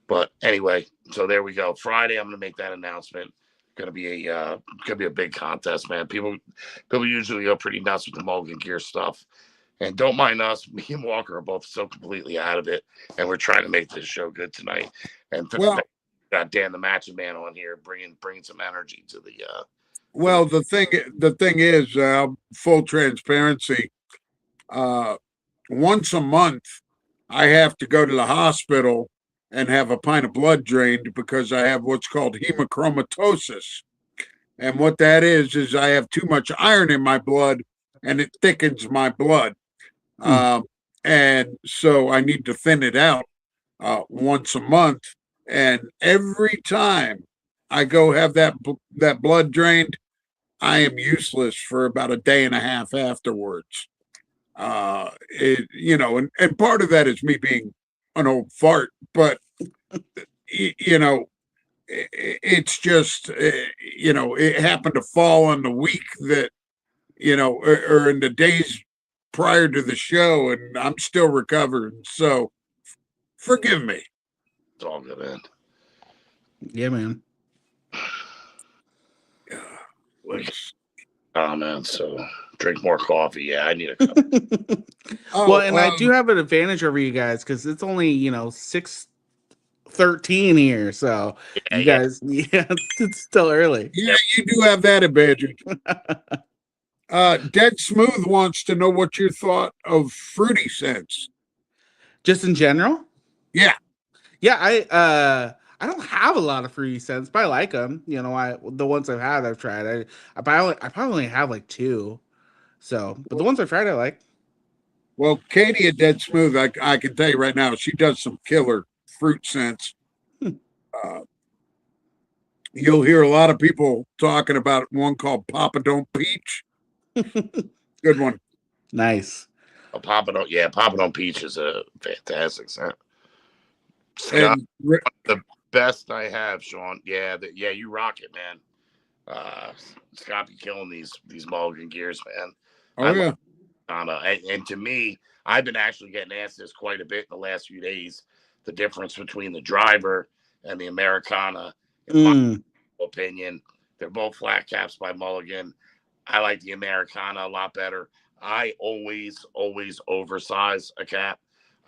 But anyway, so there we go. Friday, I'm going to make that announcement. Going to be a big contest, man. People usually go pretty nuts with the Mulligan Gear stuff. And don't mind us. Me and Walker are both so completely out of it, and we're trying to make this show good tonight. And got Dan the Matching Man on here, bringing some energy to the. Well, the thing is, full transparency. Once a month, I have to go to the hospital and have a pint of blood drained because I have what's called hemochromatosis, and what that is I have too much iron in my blood, and it thickens my blood. And so I need to thin it out once a month. And every time I go have that blood drained, I am useless for about a day and a half afterwards. And part of that is me being an old fart, but it's just, it happened to fall on the week that, or in the days prior to the show, and I'm still recovering. So forgive me. It's all good, man. Yeah, man. Oh, man. So drink more coffee. Yeah, I need a cup. I do have an advantage over you guys because it's only 6:13 here, so you guys, it's still early. Yeah, you do have that advantage. Dead Smooth wants to know what your thought of fruity scents. Just in general? Yeah. Yeah, I don't have a lot of fruity scents, but I like them. The ones I've had, I've tried. I probably only have like 2. So, but the ones I've tried, I like. Well, Katie at Dead Smooth, I can tell you right now, she does some killer fruit scents. You'll hear a lot of people talking about one called Papa Don't Peach. Good one. Nice. Papa Don't Peach is a fantastic scent. Scott, the best I have, Sean. Yeah, you rock it, man. Scott be killing these Mulligan Gears, man. Oh, and to me, I've been actually getting asked this quite a bit in the last few days. The difference between the driver and the Americana, in my opinion, they're both flat caps by Mulligan. I like the Americana a lot better. I always oversize a cap.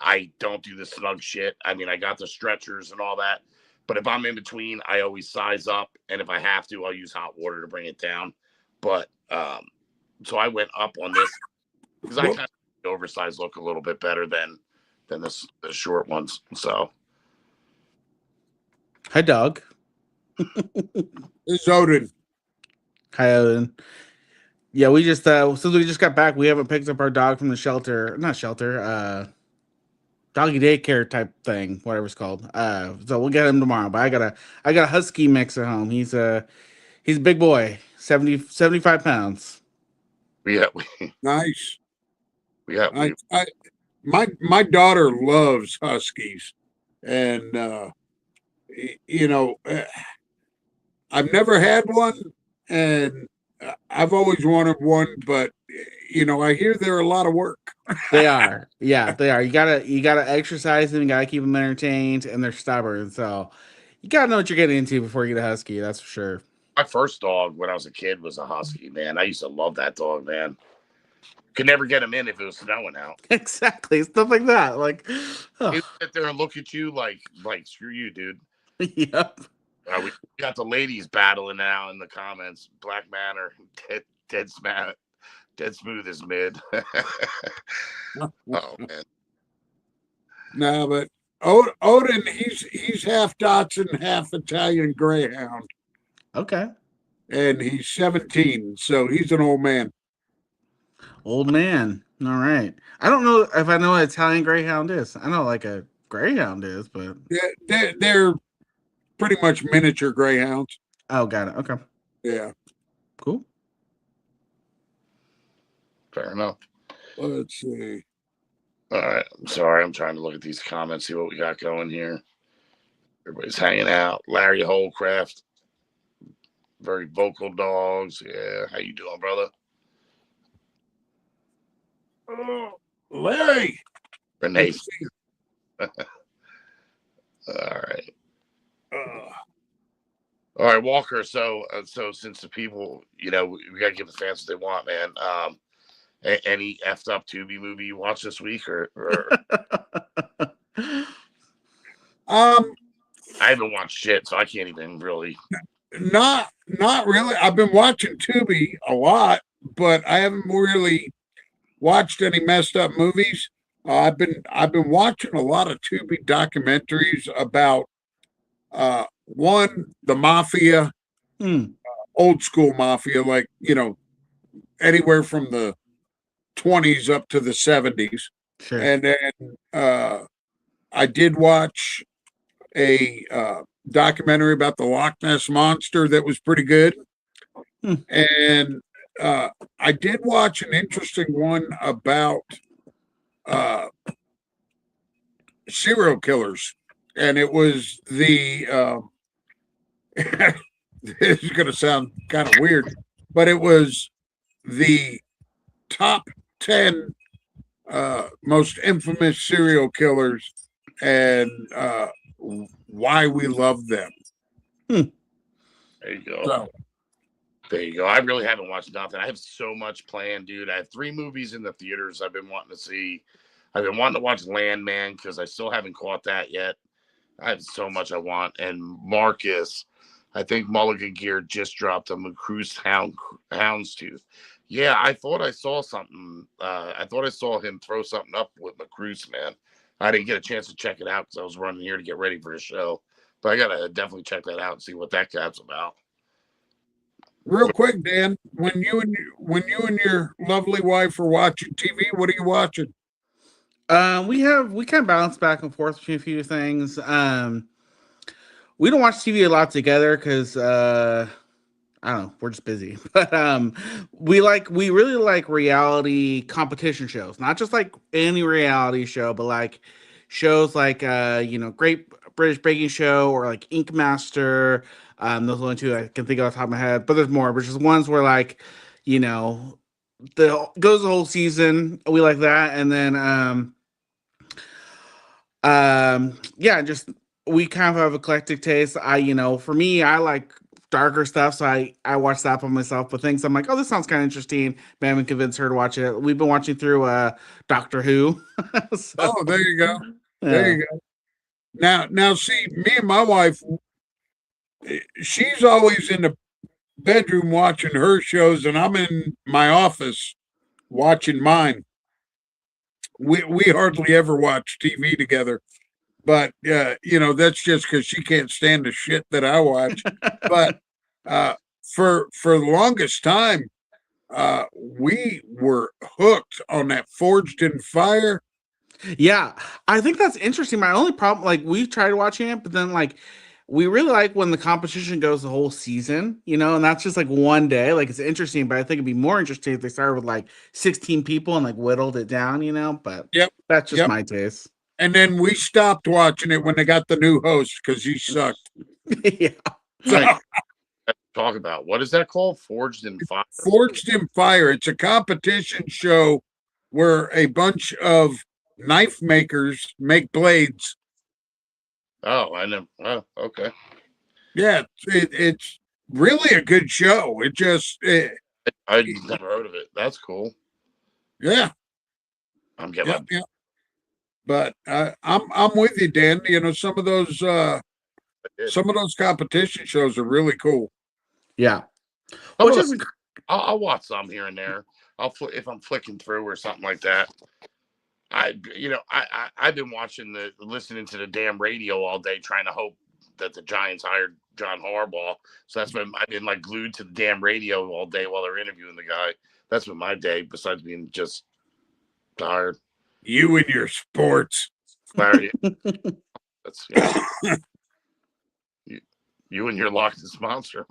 I don't do the snug shit. I mean, I got the stretchers and all that, but if I'm in between, I always size up, and if I have to, I'll use hot water to bring it down. But so I went up on this because I kind of the oversized look a little bit better than the short ones. So, hi, dog. It's Odin. Hi, Odin. Yeah, we just since we just got back, we haven't picked up our dog from the shelter. Not shelter, doggy daycare type thing, whatever it's called. So we'll get him tomorrow. But I got a husky mix at home. He's a big boy, 75 pounds. Yeah, nice. Yeah, my daughter loves huskies, and I've never had one, and I've always wanted one, but I hear they're a lot of work. They are. Yeah, they are. You gotta exercise them, you gotta keep them entertained, and they're stubborn. So you gotta know what you're getting into before you get a husky, that's for sure. My first dog when I was a kid was a husky, man. I used to love that dog, man. Could never get him in if it was snowing out. Exactly. Stuff like that. Like He'd sit there and look at you like screw you, dude. Yep. We got the ladies battling now in the comments. Black Manor, dead smooth as mid. Oh man. No, but Odin, he's half Dotson, half Italian Greyhound, Okay. and he's 17, so he's an old man. Old man. All right. I don't know if I know what Italian Greyhound is. I know like a Greyhound is, but They're pretty much miniature greyhounds. oh, got it. Okay. Yeah. Cool. Fair enough. Let's see. All right. I'm sorry. I'm trying to look at these comments, see what we got going here. Everybody's hanging out. Larry Holcraft. Very vocal dogs. Yeah. How you doing, brother? Oh, Larry. Renee. All right. All right, Walker. So since the people, we got to give the fans what they want, man. Any effed up Tubi movie you watch this week, or I haven't watched shit, so I can't even really. Not really. I've been watching Tubi a lot, but I haven't really watched any messed up movies. I've been watching a lot of Tubi documentaries about one, the mafia, old school mafia, like anywhere from the 20s up to the 70s. Sure. And then I did watch a documentary about the Loch Ness Monster that was pretty good. And I did watch an interesting one about serial killers, and it was the this is going to sound kind of weird, but it was the top 10 most infamous serial killers and why we love them. There you go. There you go. I really haven't watched nothing. I have so much planned, dude. I have 3 movies in the theaters I've been wanting to see. I've been wanting to watch Landman because I still haven't caught that yet. I have so much I want. And Marcus, I think Mulligan Gear just dropped a Macrouse Houndstooth. Yeah, I thought I saw something. I thought I saw him throw something up with Macrouse, man. I didn't get a chance to check it out because I was running here to get ready for the show. But I got to definitely check that out and see what that cat's about. Real quick, Dan, when you and your lovely wife are watching TV, what are you watching? We kind of bounce back and forth between a few things. We don't watch TV a lot together because I don't know, we're just busy. But we really like reality competition shows, not just like any reality show, but like shows like Great British Baking Show or like Ink Master. Those are the only 2 I can think of off the top of my head, but there's more, but just ones where like, goes the whole season. We like that. And then, just, we kind of have eclectic taste. For me, I like darker stuff. So I watch that by myself, but things I'm like, oh, this sounds kind of interesting. But I haven't convinced her to watch it. We've been watching through, Doctor Who. Oh, there you go. Yeah. There you go. Now see, me and my wife, she's always in the bedroom watching her shows, and I'm in my office watching mine. We hardly ever watch TV together, but that's just because she can't stand the shit that I watch. But for the longest time, we were hooked on that Forged in Fire. Yeah, I think that's interesting. My only problem, like, we tried watching it, but then like we really like when the competition goes the whole season, and that's just like one day. Like, it's interesting, but I think it'd be more interesting if they started with like 16 people and like whittled it down, But that's just my taste. And then we stopped watching it when they got the new host because he sucked. Yeah. Right. Talk about what is that called? Forged in Fire. Forged in Fire. It's a competition show where a bunch of knife makers make blades. Oh, I know. Oh, okay. Yeah, it's really a good show. I'd never heard of it. That's cool. Yeah. I'm getting Yeah. But I'm with you, Dan. You know, some of those competition shows are really cool. Yeah. Which is I'll watch some here and there. If I'm flicking through or something like that. I've been listening to the damn radio all day, trying to hope that the Giants hired John Harbaugh. So that's when I've been like glued to the damn radio all day while they're interviewing the guy. That's been my day. Besides being just tired. You and your sports. Larry, that's you and your Loch Ness Monster.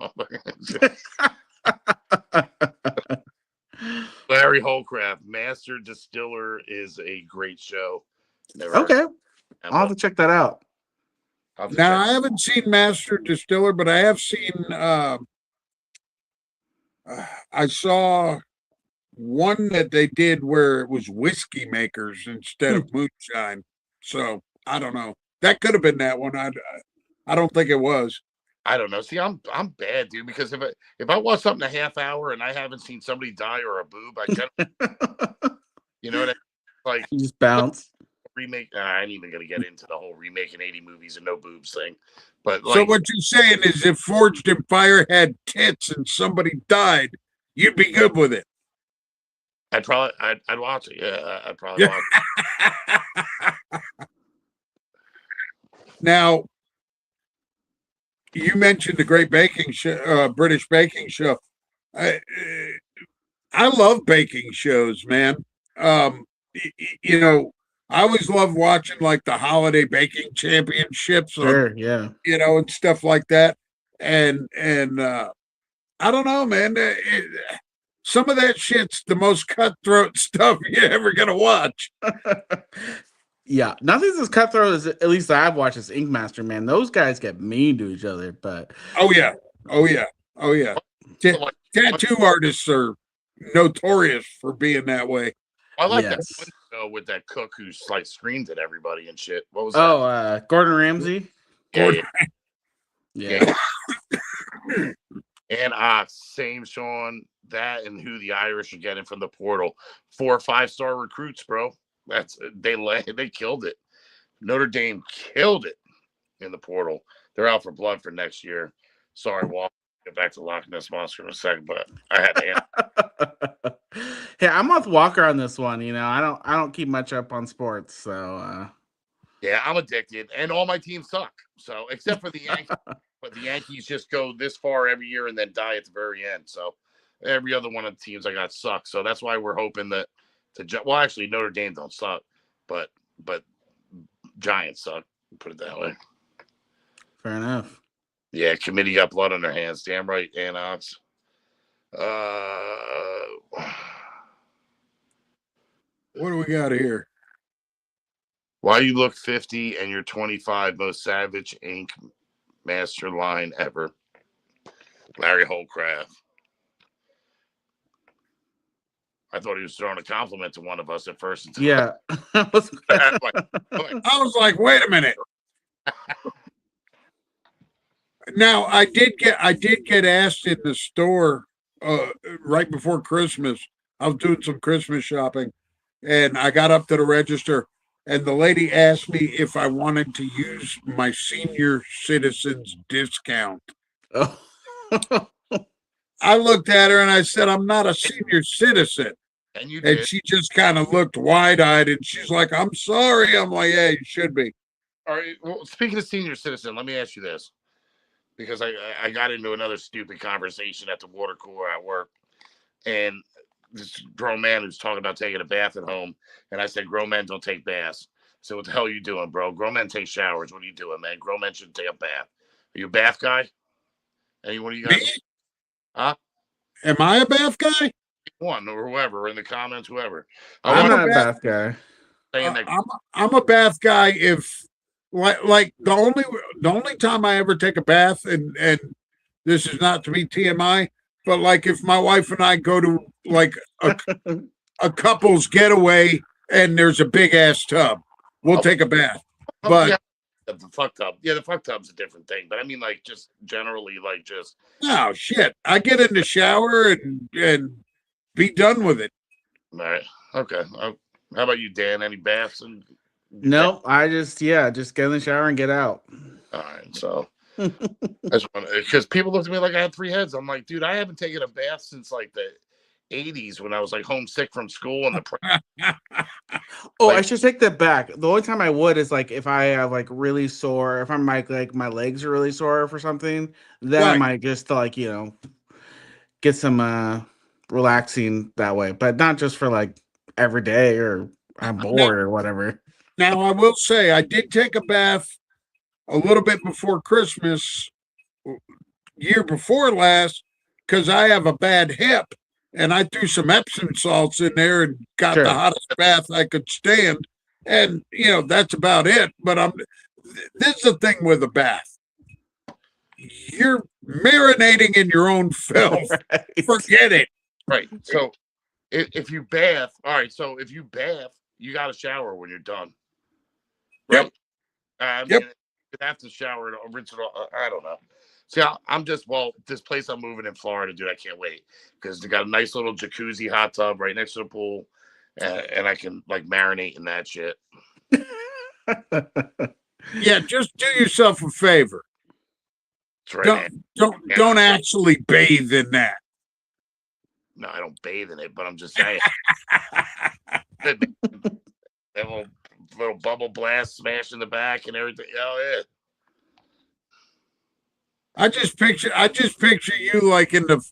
Larry Holcraft, Master Distiller, is a great show. Okay. I'll have to check that out. Now, I haven't seen Master Distiller, but I have seen, I saw one that they did where it was whiskey makers instead of moonshine. So I don't know. That could have been that one. I don't think it was. I don't know. See, I'm bad, dude, because if I watch something a half hour and I haven't seen somebody die or a boob, I kind you know what I mean? Like you just bounce. Remake. I ain't even gonna get into the whole remaking 80 movies and no boobs thing. But so what you're saying is, if Forged in Fire had tits and somebody died, you'd be good with it. I'd watch it. Yeah, I'd probably watch it. Now, you mentioned the Great Baking Show, British Baking Show. I love baking shows, man. You know, I always love watching like the holiday baking championships, yeah, you know, and stuff like that. And I don't know, man. Some of that shit's the most cutthroat stuff you're ever gonna watch. Yeah, nothing's as cutthroat as, at least that I've watched, as Ink Master, man. Those guys get mean to each other, but oh yeah. Tattoo artists are notorious for being that way. I like that one show with that cook who's like screamed at everybody and shit. What was that? Oh, Gordon Ramsay. Yeah. And same Sean, that and who the Irish are getting from the portal. 4 or 5-star recruits, bro. They killed it. Notre Dame killed it in the portal. They're out for blood for next year. Sorry, Walker. Get back to Loch Ness Monster in a second, but I had to answer. Hey, I'm with Walker on this one. You know, I don't keep much up on sports, so yeah, I'm addicted, and all my teams suck. So except for the Yankees, but the Yankees just go this far every year and then die at the very end. So every other one of the teams I got sucks. So that's why we're hoping that well, actually, Notre Dame don't suck, but Giants suck. Put it that way. Fair enough. Yeah, committee got blood on their hands. Damn right, Anox. What do we got here? Why you look 50 and you're 25, most savage ink master line ever. Larry Holcraft. I thought he was throwing a compliment to one of us at first. Yeah. I was like, wait a minute. Now I did get asked in the store right before Christmas. I was doing some Christmas shopping and I got up to the register and the lady asked me if I wanted to use my senior citizens discount. Oh. I looked at her and I said, I'm not a senior citizen. And she just kind of looked wide-eyed and she's like, I'm sorry. I'm like, yeah, you should be. All right. Well, speaking of senior citizen, let me ask you this. Because I got into another stupid conversation at the water cooler at work. And this grown man who's talking about taking a bath at home. And I said, grown men don't take baths. So what the hell are you doing, bro? Grown men take showers. What are you doing, man? Grown men shouldn't take a bath. Are you a bath guy? Anyone of you guys? Me? Huh? Am I a bath guy? One or whoever in the comments, whoever. I'm not a bath guy. I'm a bath guy if like the only time I ever take a bath and this is not to be TMI, but like if my wife and I go to like a couple's getaway and there's a big ass tub, we'll take a bath. But yeah, the fuck tub. Yeah, the fuck tub's a different thing. But I mean, like, just generally, like, just no shit. I get in the shower and be done with it. all right. Okay. How about you, Dan? Any baths? And No, I just get in the shower and get out. all right. So I just want because people look at me like I had 3 heads. I'm like, dude, I haven't taken a bath since like the 80s when I was like homesick from school and Oh, like, I should take that back. The only time I would is like if I have like really sore, if I'm like my legs are really sore for something, then I Right. might just like, get some relaxing that way, but not just for like every day or I'm bored or whatever. Now I will say I did take a bath a little bit before Christmas, year before last, because I have a bad hip, and I threw some Epsom salts in there and got Sure. the hottest bath I could stand, and that's about it. But this is the thing with a bath: you're marinating in your own filth. Right. Forget it. right. So if you bath, all right. So if you bath, you got to shower when you're done. Right. Yep. I mean, Yep. you have to shower and rinse it all. I don't know. See, I'm just this place I'm moving in Florida, dude. I can't wait because they got a nice little jacuzzi hot tub right next to the pool, and I can like marinate in that shit. Yeah, just do yourself a favor. That's right. Don't actually bathe in that. No, I don't bathe in it, but I'm just saying. That little bubble blast smash in the back and everything. Oh yeah. I just picture you like in the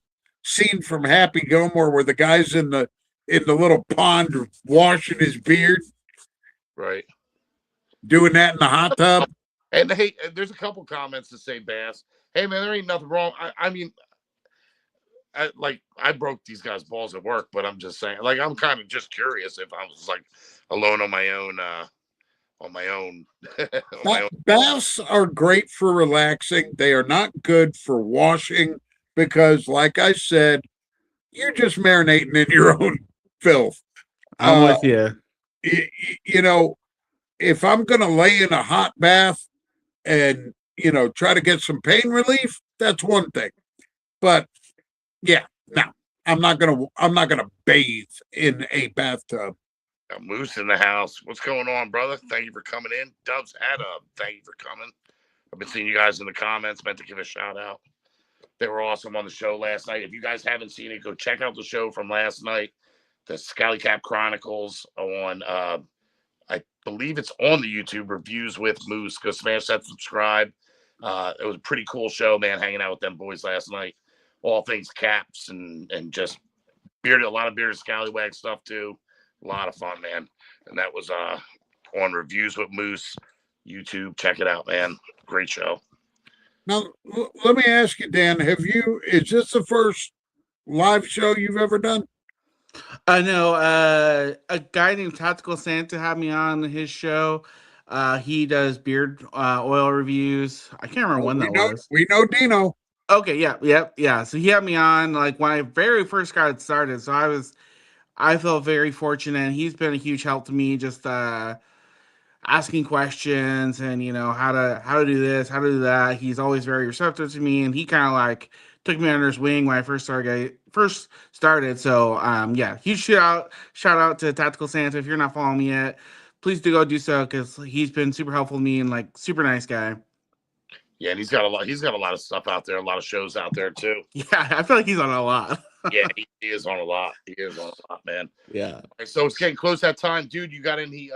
scene from Happy Gilmore where the guy's in the little pond washing his beard, Right. doing that in the hot tub. And hey, there's a couple comments that say bass. Hey man, there ain't nothing wrong. I mean, I broke these guys' balls at work, but I'm just saying, like, I'm kind of just curious if I was like alone on my own. Baths are great for relaxing. They are not good for washing because, like I said, you're just marinating in your own filth. I'm with you. If I'm going to lay in a hot bath and, try to get some pain relief, that's one thing. But yeah, no, I'm not going to bathe in a bathtub. Got Moose in the house. What's going on, brother? Thank you for coming in. Dubs had thank you for coming. I've been seeing you guys in the comments. Meant to give a shout out. They were awesome on the show last night. If you guys haven't seen it, go check out the show from last night. The Scallywag Chronicles on I believe it's on the YouTube Reviews with Moose. Go smash that subscribe. It was a pretty cool show, man, hanging out with them boys last night. All things caps and just a lot of bearded Scallywag stuff too. A lot of fun, man. And that was on Reviews with Moose YouTube. Check it out, man. Great show. Now, let me ask you, Dan, is this the first live show you've ever done? No, a guy named Tactical Santa had me on his show. He does beard oil reviews. I can't remember when that was. We know Dino. Okay, yeah. So he had me on like when I very first got started. So I felt very fortunate. He's been a huge help to me, just asking questions and how to do this, how to do that. He's always very receptive to me, and he kind of like took me under his wing when I first started. So yeah, huge shout out to Tactical Santa. If you're not following me yet, please do so because he's been super helpful to me and like super nice guy. Yeah, and he's got a lot of stuff out there, a lot of shows out there too. Yeah, I feel like he's on a lot. Yeah, he is on a lot. He is on a lot, man. Yeah. Right, so it's getting close that time, dude. You got any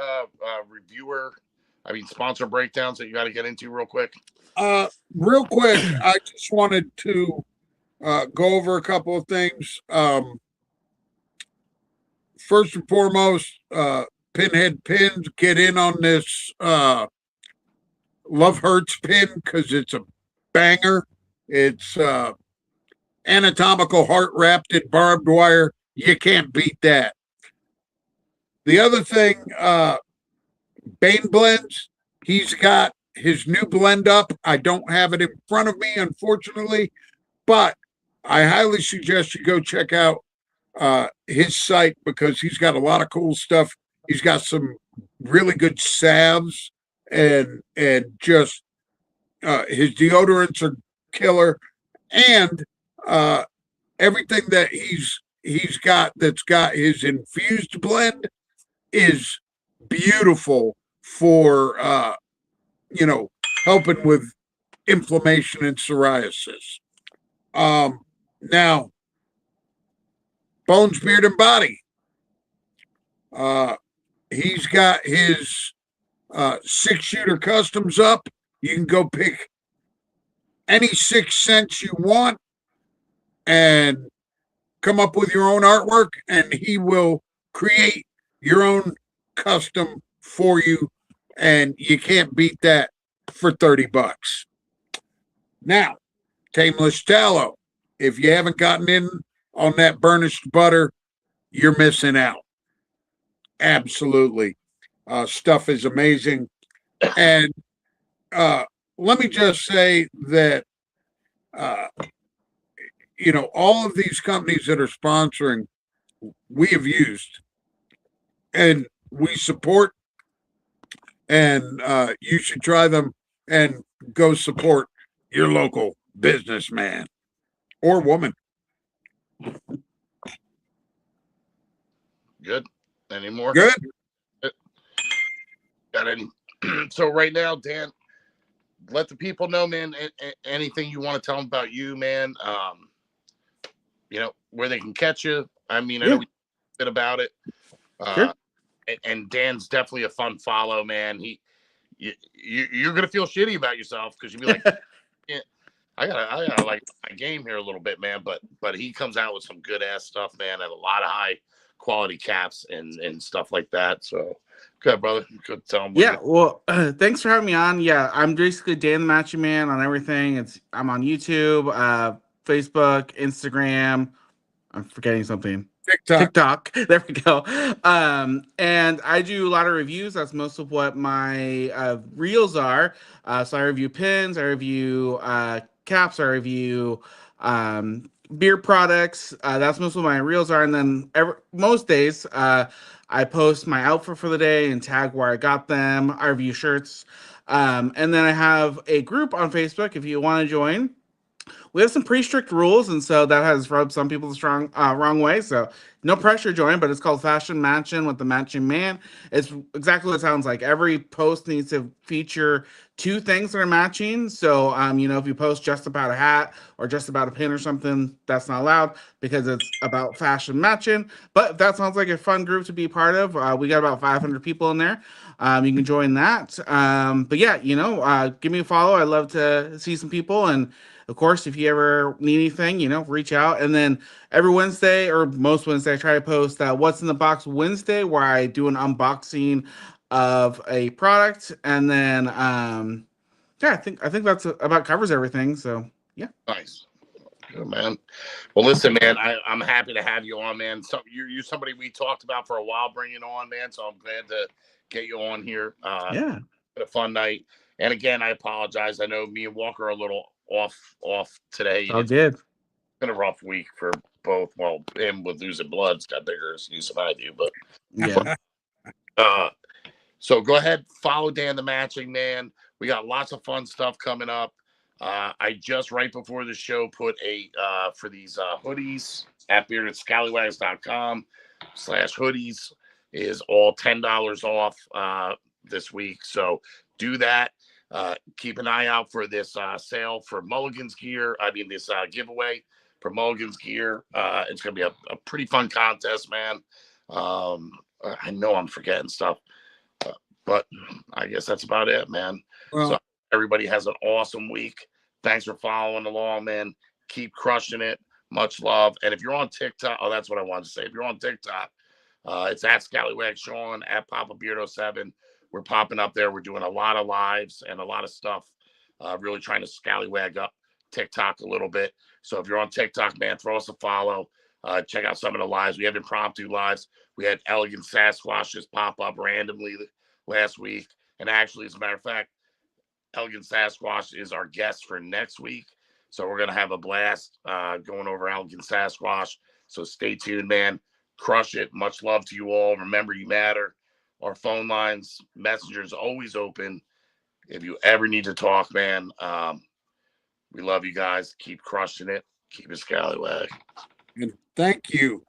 sponsor breakdowns that you got to get into real quick? Real quick, I just wanted to go over a couple of things. First and foremost, Pinhead Pins, get in on this Love Hurts pin because it's a banger. It's anatomical heart wrapped in barbed wire. You can't beat that. The other thing, Bane Blends, he's got his new blend up. I don't have it in front of me, unfortunately, But I highly suggest you go check out his site because he's got a lot of cool stuff. He's got some really good salves and just his deodorants are killer, and everything that he's got that's got his infused blend is beautiful for helping with inflammation and psoriasis. Now, Bones, Beard, and Body. He's got his 6-shooter customs up. You can go pick any 6 cents you want and come up with your own artwork, and he will create your own custom for you, and you can't beat that for $30. Now, Tameless Tallow. If you haven't gotten in on that burnished butter, you're missing out. Absolutely. Stuff is amazing. And let me just say that, all of these companies that are sponsoring, we have used and we support, and you should try them and go support your local businessman or woman. Good. Any more? Good. Got any? So right now, Dan, let the people know, man, anything you want to tell them about you, man. Where they can catch you. I mean, I know we talked a bit about it. Sure. And Dan's definitely a fun follow, man. You're gonna feel shitty about yourself because you'll be like, yeah, I gotta like my game here a little bit, man. But he comes out with some good ass stuff, man, and a lot of high quality caps and stuff like that. So good, brother. Good, tell him. Yeah, well, thanks for having me on. Yeah, I'm basically Dan the Matching Man on everything. I'm on YouTube, Facebook, Instagram. I'm forgetting something. TikTok. There we go. And I do a lot of reviews. That's most of what my reels are. So I review pins, I review caps, I review beer products. That's most of what my reels are. And then most days, I post my outfit for the day and tag where I got them. I review shirts. And then I have a group on Facebook if you want to join. We have some pretty strict rules, and so that has rubbed some people the wrong way. So no pressure to join, but it's called Fashion Matching with the Matching Man. It's exactly what it sounds like. Every post needs to feature 2 things that are matching. So, if you post just about a hat or just about a pin or something, that's not allowed because it's about fashion matching. But if that sounds like a fun group to be part of, we got about 500 people in there. You can join that. But yeah, give me a follow. I'd love to see some people. And of course, if you ever need anything, reach out. And then every Wednesday or most Wednesday, I try to post What's in the Box Wednesday, where I do an unboxing of a product. And then, I think that's about covers everything. So yeah. Nice. Good, man. Well, listen, man, I'm happy to have you on, man. So you're somebody we talked about for a while bringing on, man. So I'm glad to get you on here. Yeah. Had a fun night. And again, I apologize. I know me and Walker are a little off today. Oh, good. Been a rough week for both. Well, him with losing blood's got bigger excuse than I do, but yeah. So go ahead, follow Dan the Matching Man. We got lots of fun stuff coming up. I just right before the show put a for these hoodies at beardedScallywags.com/hoodies is all $10 off this week. So do that. Keep an eye out for this sale for Mulligan's gear. I mean, this giveaway for Mulligan's gear. It's going to be a pretty fun contest, man. I know I'm forgetting stuff, but I guess that's about it, man. Well, so everybody has an awesome week. Thanks for following along, man. Keep crushing it. Much love. And if you're on TikTok, that's what I wanted to say. If you're on TikTok, it's at Scallywag Show, at Papa Beardo 7. We're popping up there. We're doing a lot of lives and a lot of stuff. Really trying to scallywag up TikTok a little bit. So if you're on TikTok, man, throw us a follow. Check out some of the lives. We have impromptu lives. We had Elegant Sasquatch just pop up randomly last week. And actually, as a matter of fact, Elegant Sasquatch is our guest for next week. So we're gonna have a blast going over Alkin Sasquatch. So stay tuned, man. Crush it. Much love to you all. Remember, you matter. Our phone lines, messengers always open. If you ever need to talk, man, we love you guys. Keep crushing it. Keep it Scallywag. And thank you